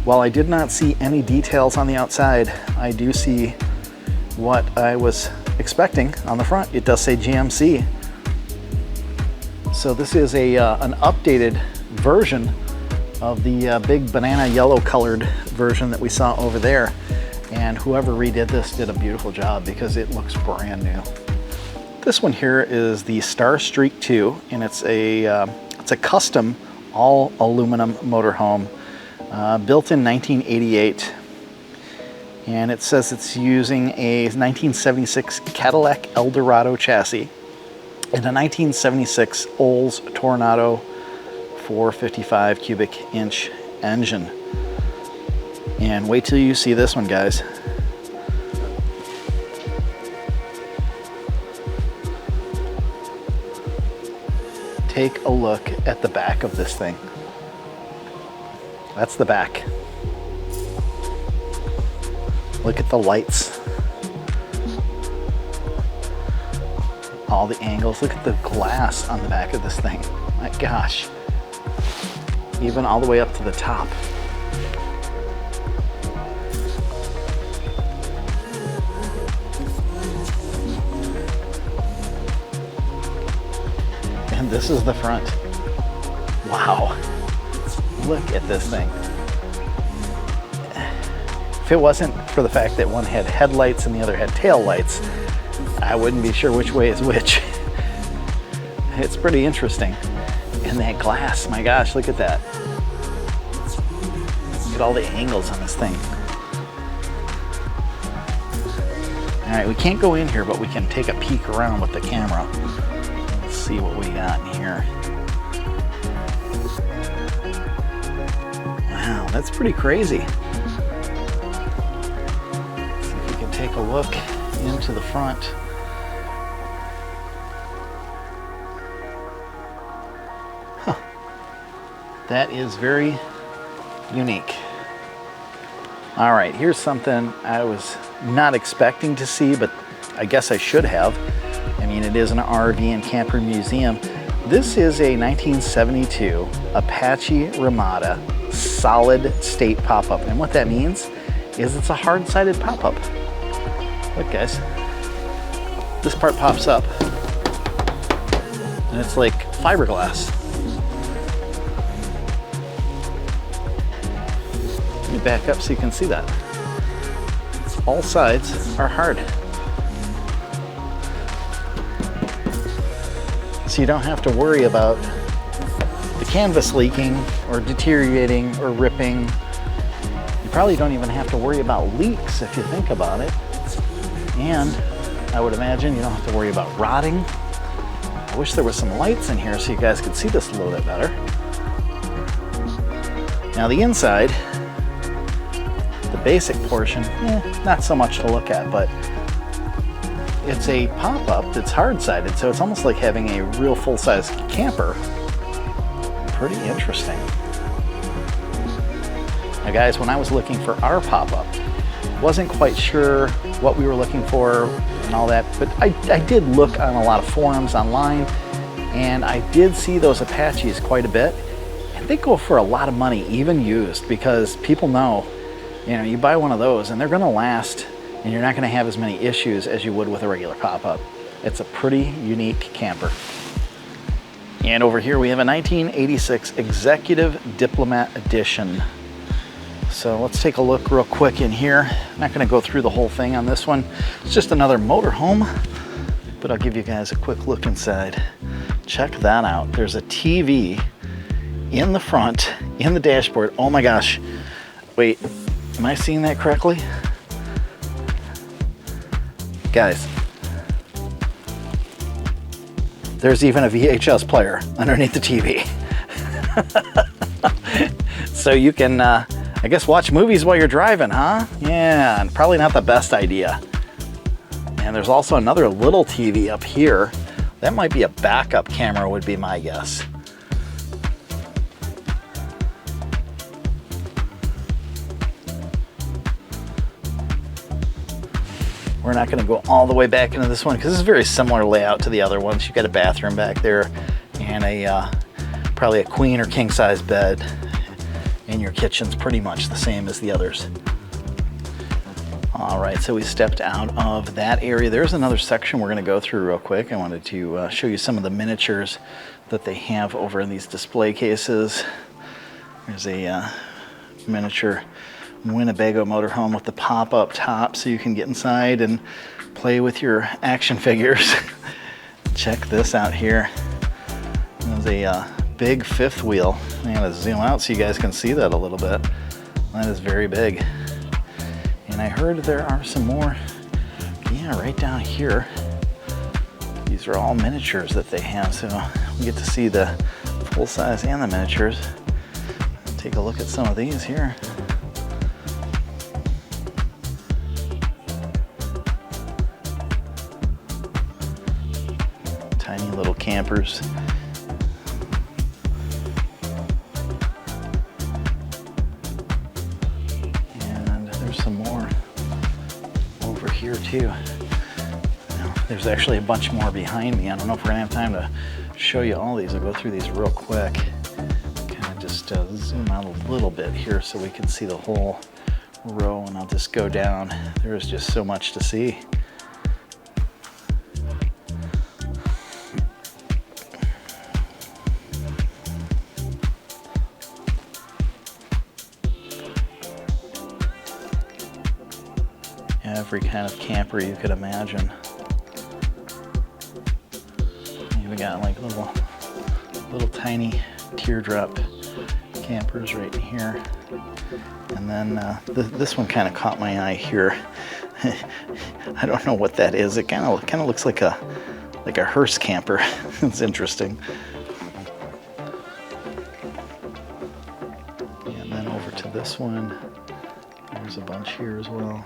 While I did not see any details on the outside, I do see what I was expecting on the front. It does say GMC. So this is an updated version of the big banana yellow colored version that we saw over there. And whoever redid this did a beautiful job because it looks brand new. This one here is the Star Streak 2, and it's a custom all aluminum motorhome built in 1988. And it says it's using a 1976 Cadillac Eldorado chassis and a 1976 Olds Tornado 455 cubic inch engine. And wait till you see this one, guys. Take a look at the back of this thing. That's the back. Look at the lights. All the angles. Look at the glass on the back of this thing. My gosh. Even all the way up to the top. And this is the front. Wow. Look at this thing. If it wasn't for the fact that one had headlights and the other had tail lights, I wouldn't be sure which way is which. It's pretty interesting. And that glass, my gosh, look at that. Look at all the angles on this thing. All right, we can't go in here, but we can take a peek around with the camera. Let's see what we got in here. Wow, that's pretty crazy. Let's see if we can take a look into the front. Huh. That is very unique. All right, here's something I was not expecting to see, but I guess I should have. I mean, it is an RV and camper museum. This is a 1972 Apache Ramada solid state pop-up. And what that means is it's a hard-sided pop-up. Look, guys, this part pops up and it's like fiberglass. Let me back up so you can see that. All sides are hard. So you don't have to worry about the canvas leaking or deteriorating or ripping. You probably don't even have to worry about leaks if you think about it. And I would imagine you don't have to worry about rotting. I wish there was some lights in here so you guys could see this a little bit better. Now the inside, the basic portion, not so much to look at, but it's a pop-up that's hard-sided, so it's almost like having a real full-size camper. Pretty interesting. Now guys, when I was looking for our pop-up, wasn't quite sure what we were looking for and all that, but I did look on a lot of forums online, and I did see those Apaches quite a bit, and they go for a lot of money, even used, because people know, you know, you buy one of those and they're gonna last, and you're not gonna have as many issues as you would with a regular pop-up. It's a pretty unique camper. And over here we have a 1986 Executive Diplomat Edition. So let's take a look real quick in here. I'm not gonna go through the whole thing on this one. It's just another motorhome, but I'll give you guys a quick look inside. Check that out. There's a TV in the front, in the dashboard. Oh my gosh. Wait, am I seeing that correctly? Guys, there's even a VHS player underneath the TV. So you can, I guess, watch movies while you're driving, huh? Yeah, and probably not the best idea. And there's also another little TV up here. That might be a backup camera, would be my guess. We're not going to go all the way back into this one because this is a very similar layout to the other ones. You've got a bathroom back there and a probably a queen or king size bed, and your kitchen's pretty much the same as the others. All right, so we stepped out of that area. There's another section we're going to go through real quick. I wanted to show you some of the miniatures that they have over in these display cases. There's a miniature Winnebago motorhome with the pop-up top so you can get inside and play with your action figures. Check this out here. There's a big fifth wheel. I'm going to zoom out so you guys can see that a little bit. That is very big. And I heard there are some more, yeah, right down here. These are all miniatures that they have, so we get to see the full size and the miniatures. Take a look at some of these here. Tiny little campers. And there's some more over here too. Now, there's actually a bunch more behind me. I don't know if we're gonna have time to show you all these. I'll go through these real quick. Kind of just zoom out a little bit here so we can see the whole row, and I'll just go down. There is just so much to see. Every kind of camper you could imagine. Even got like little tiny teardrop campers right in here. And then this one kind of caught my eye here. I don't know what that is. It kind of looks like a hearse camper. It's interesting. And then over to this one. There's a bunch here as well.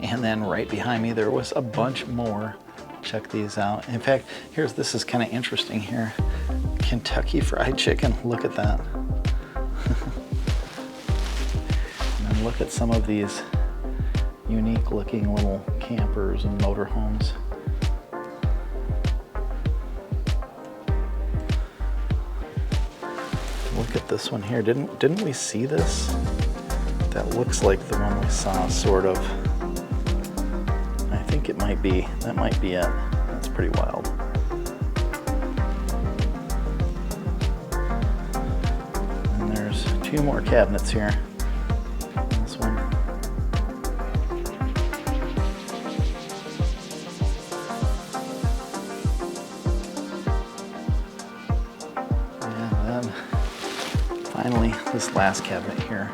And then right behind me there was a bunch more. Check these out. In fact, this is kind of interesting here. Kentucky Fried Chicken, look at that. And then look at some of these unique looking little campers and motorhomes. Look at this one here. Didn't we see this? That looks like the one we saw, sort of. I think it might be. That might be it. That's pretty wild. And there's two more cabinets here. This one. And then finally, this last cabinet here.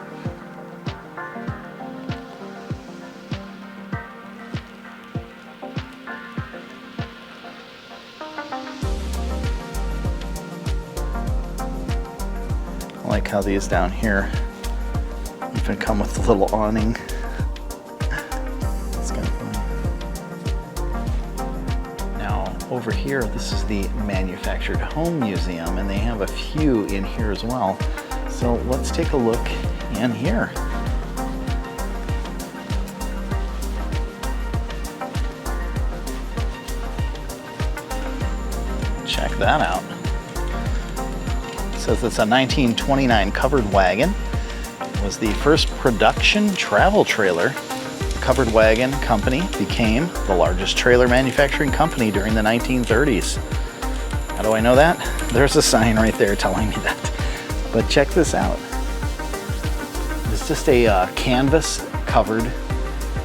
I like how these down here even come with a little awning. That's kind of funny. Now over here, this is the Manufactured Home Museum, and they have a few in here as well. So let's take a look in here. Check that out. It says it's a 1929 covered wagon. It was the first production travel trailer. The Covered Wagon Company became the largest trailer manufacturing company during the 1930s. How do I know that? There's a sign right there telling me that. But check this out. It's just a canvas covered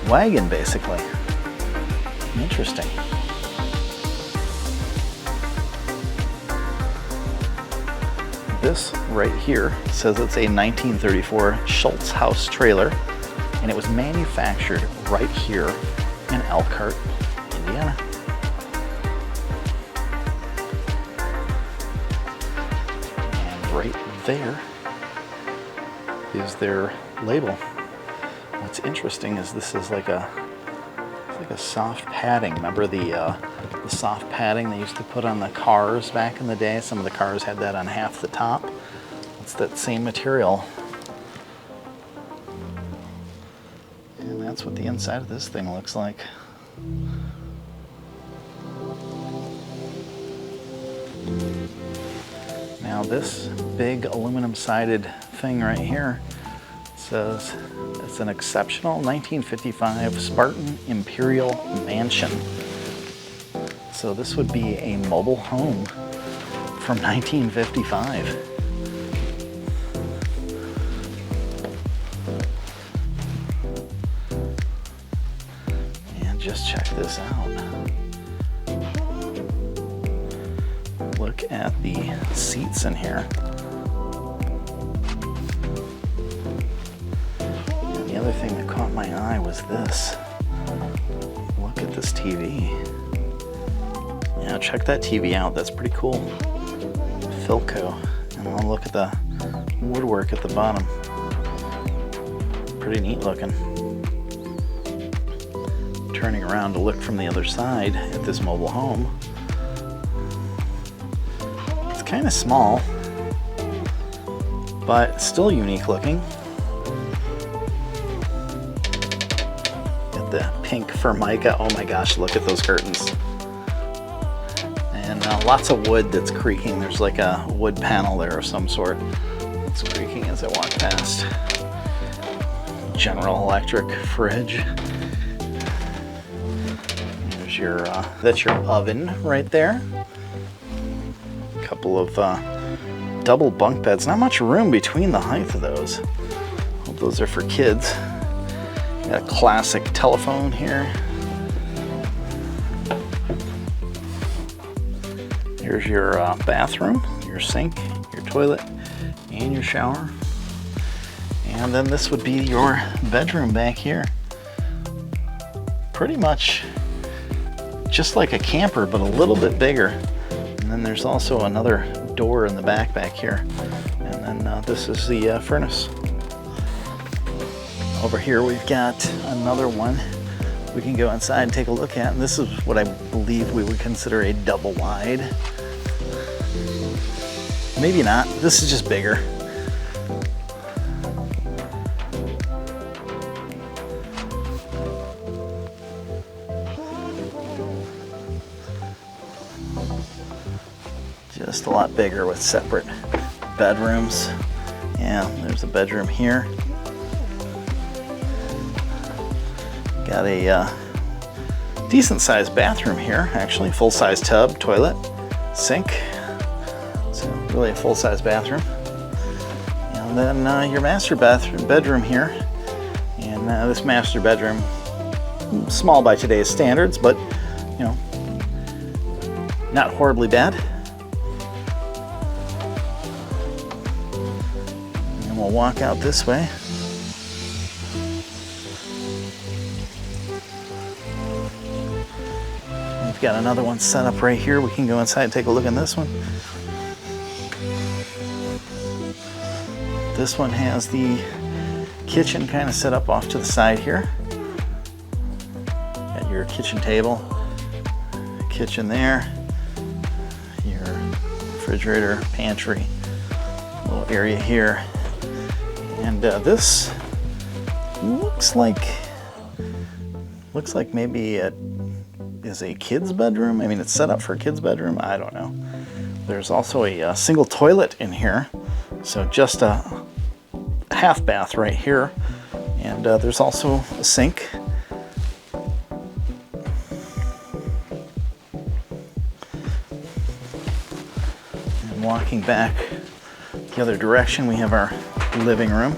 wagon, basically. Interesting. This right here says it's a 1934 Schultz House trailer, and it was manufactured right here in Elkhart, Indiana. And right there is their label. What's interesting is this is like a soft padding. Remember the soft padding they used to put on the cars back in the day? Some of the cars had that on half the top. It's that same material. And that's what the inside of this thing looks like. Now this big aluminum sided thing right here says it's an exceptional 1955 Spartan Imperial Mansion. So this would be a mobile home from 1955. And just check this out. Look at the seats in here. And the other thing that caught my eye was this. Look at this TV. Yeah, check that TV out. That's pretty cool. Philco. And I'll look at the woodwork at the bottom. Pretty neat looking. Turning around to look from the other side at this mobile home. It's kind of small, but still unique looking. Got the pink Formica. Oh my gosh, look at those curtains. And lots of wood that's creaking. There's like a wood panel there of some sort. It's creaking as I walk past. General Electric fridge. There's your, that's your oven right there. A couple of double bunk beds. Not much room between the height of those. Hope those are for kids. Got a classic telephone here. Here's your bathroom, your sink, your toilet, and your shower. And then this would be your bedroom back here. Pretty much just like a camper, but a little bit bigger. And then there's also another door in the back here. And then this is the furnace. Over here we've got another one we can go inside and take a look at. And this is what I believe we would consider a double wide. Maybe not. This is just bigger. Just a lot bigger with separate bedrooms. Yeah, there's a bedroom here. Got a decent sized bathroom here, actually. Full size tub, toilet, sink. So really a full size bathroom. And then your master bedroom here. And this master bedroom, small by today's standards, but you know, not horribly bad. And we'll walk out this way. We've got another one set up right here. We can go inside and take a look at this one. This one has the kitchen kind of set up off to the side here. Got your kitchen table, kitchen there, your refrigerator, pantry, little area here. And this looks like maybe it is a kid's bedroom. I mean, it's set up for a kid's bedroom. I don't know. There's also a single toilet in here. So just a half bath right here. And there's also a sink. And walking back The other direction, we have our living room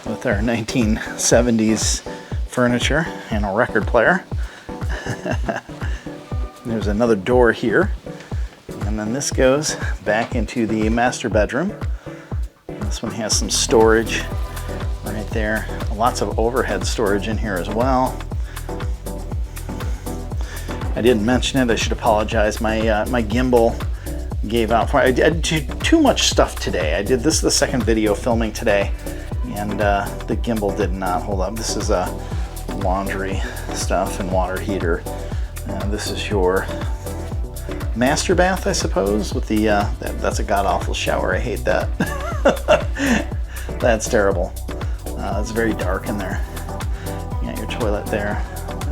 with our 1970s furniture and a record player. There's another door here, and then this goes back into the master bedroom. This one has some storage right there. Lots of overhead storage in here as well. I didn't mention it. I should apologize. My gimbal gave out. I did too much stuff today. This is the second video filming today, and the gimbal did not hold up. This is laundry stuff and water heater. This is your master bath, I suppose, with the that's a god-awful shower. I hate that. That's terrible. It's very dark in there. You got your toilet there.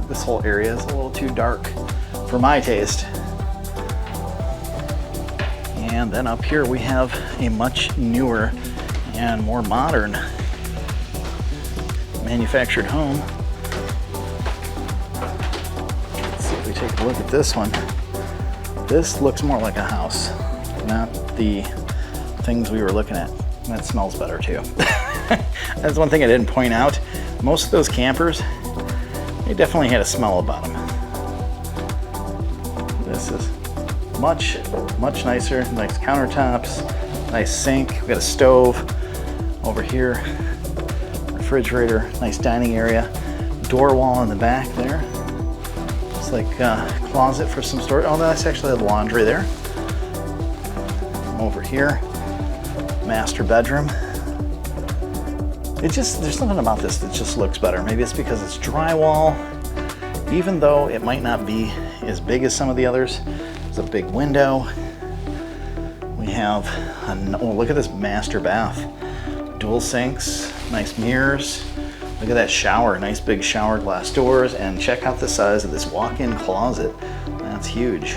This whole area is a little too dark for my taste. And then up here we have a much newer and more modern manufactured home. Let's see if we take a look at this one. This looks more like a house, not the things we were looking at. That smells better too. That's one thing I didn't point out. Most of those campers, they definitely had a smell about them. This is much nicer. Nice countertops, nice sink. We've got a stove over here, refrigerator, nice dining area, door wall in the back there. It's like a closet for some storage. Oh, that's actually the laundry there. Over here, master bedroom. There's something about this that just looks better. Maybe it's because it's drywall, even though it might not be as big as some of the others. There's a big window. We have, oh, look at this master bath. Dual sinks, nice mirrors. Look at that shower, nice big shower glass doors, and check out the size of this walk-in closet. That's huge.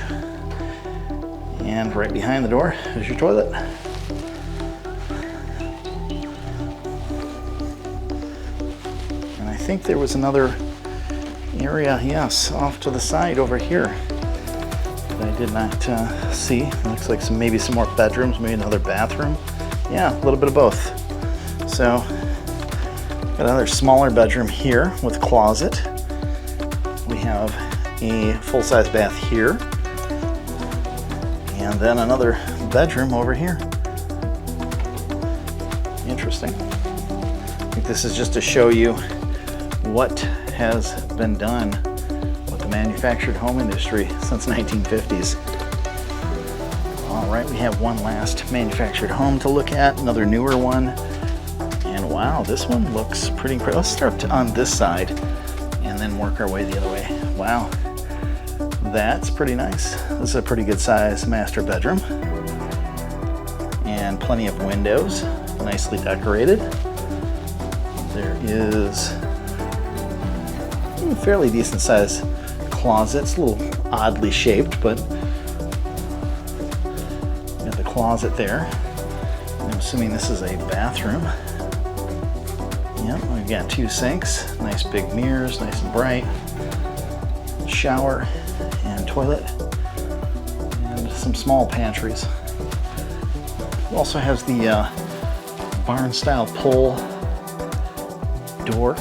And right behind the door is your toilet. And I think there was another area, yes, off to the side over here that I did not see. It looks like maybe some more bedrooms, maybe another bathroom. Yeah, a little bit of both. So, got another smaller bedroom here with closet. We have a full-size bath here. And then another bedroom over here. Interesting. I think this is just to show you what has been done with the manufactured home industry since 1950s. All right, we have one last manufactured home to look at, another newer one. And wow, this one looks pretty incredible. Let's start on this side and then work our way the other way. Wow, that's pretty nice. This is a pretty good size master bedroom. And plenty of windows, nicely decorated. There is a fairly decent size closet. It's a little oddly shaped, but you got the closet there. I'm assuming this is a bathroom. Yep, we've got two sinks, nice big mirrors, nice and bright. Shower and toilet, and some small pantries. It also has the barn-style pull door.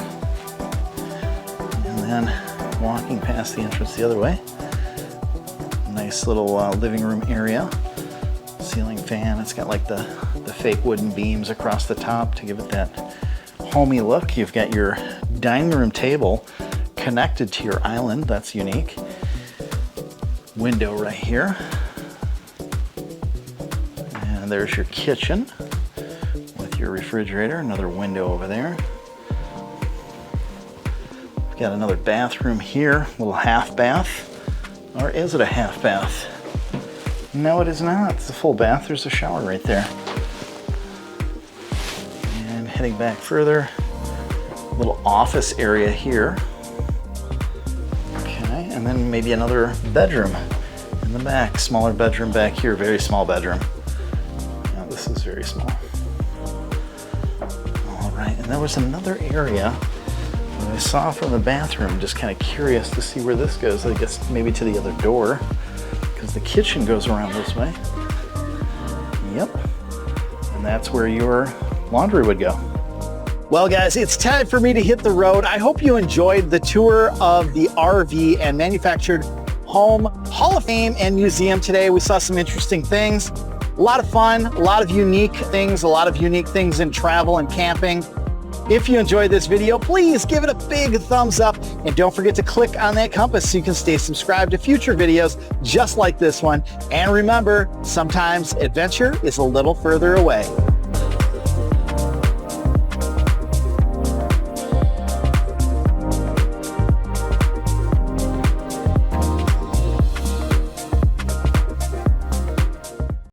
And then walking past the entrance the other way, nice little living room area. Ceiling fan. It's got like the fake wooden beams across the top to give it that homey look. You've got your dining room table connected to your island. That's unique. Window right here. And there's your kitchen with your refrigerator. Another window over there. We've got another bathroom here, a little half bath. Or is it a half bath? No, it is not. It's a full bath. There's a shower right there. And heading back further, a little office area here. Okay, and then maybe another bedroom in the back. Smaller bedroom back here, very small bedroom. Now this is very small. All right, and there was another area that I saw from the bathroom. Just kind of curious to see where this goes. I guess maybe to the other door, because the kitchen goes around this way. Yep. and that's where your laundry would go. Well, guys, it's time for me to hit the road. I hope you enjoyed the tour of the RV and Manufactured Home Hall of Fame and Museum today. We saw some interesting things, a lot of fun, a lot of unique things in travel and camping. If you enjoyed this video, please give it a big thumbs up and don't forget to click on that compass so you can stay subscribed to future videos just like this one. And remember, sometimes adventure is a little further away.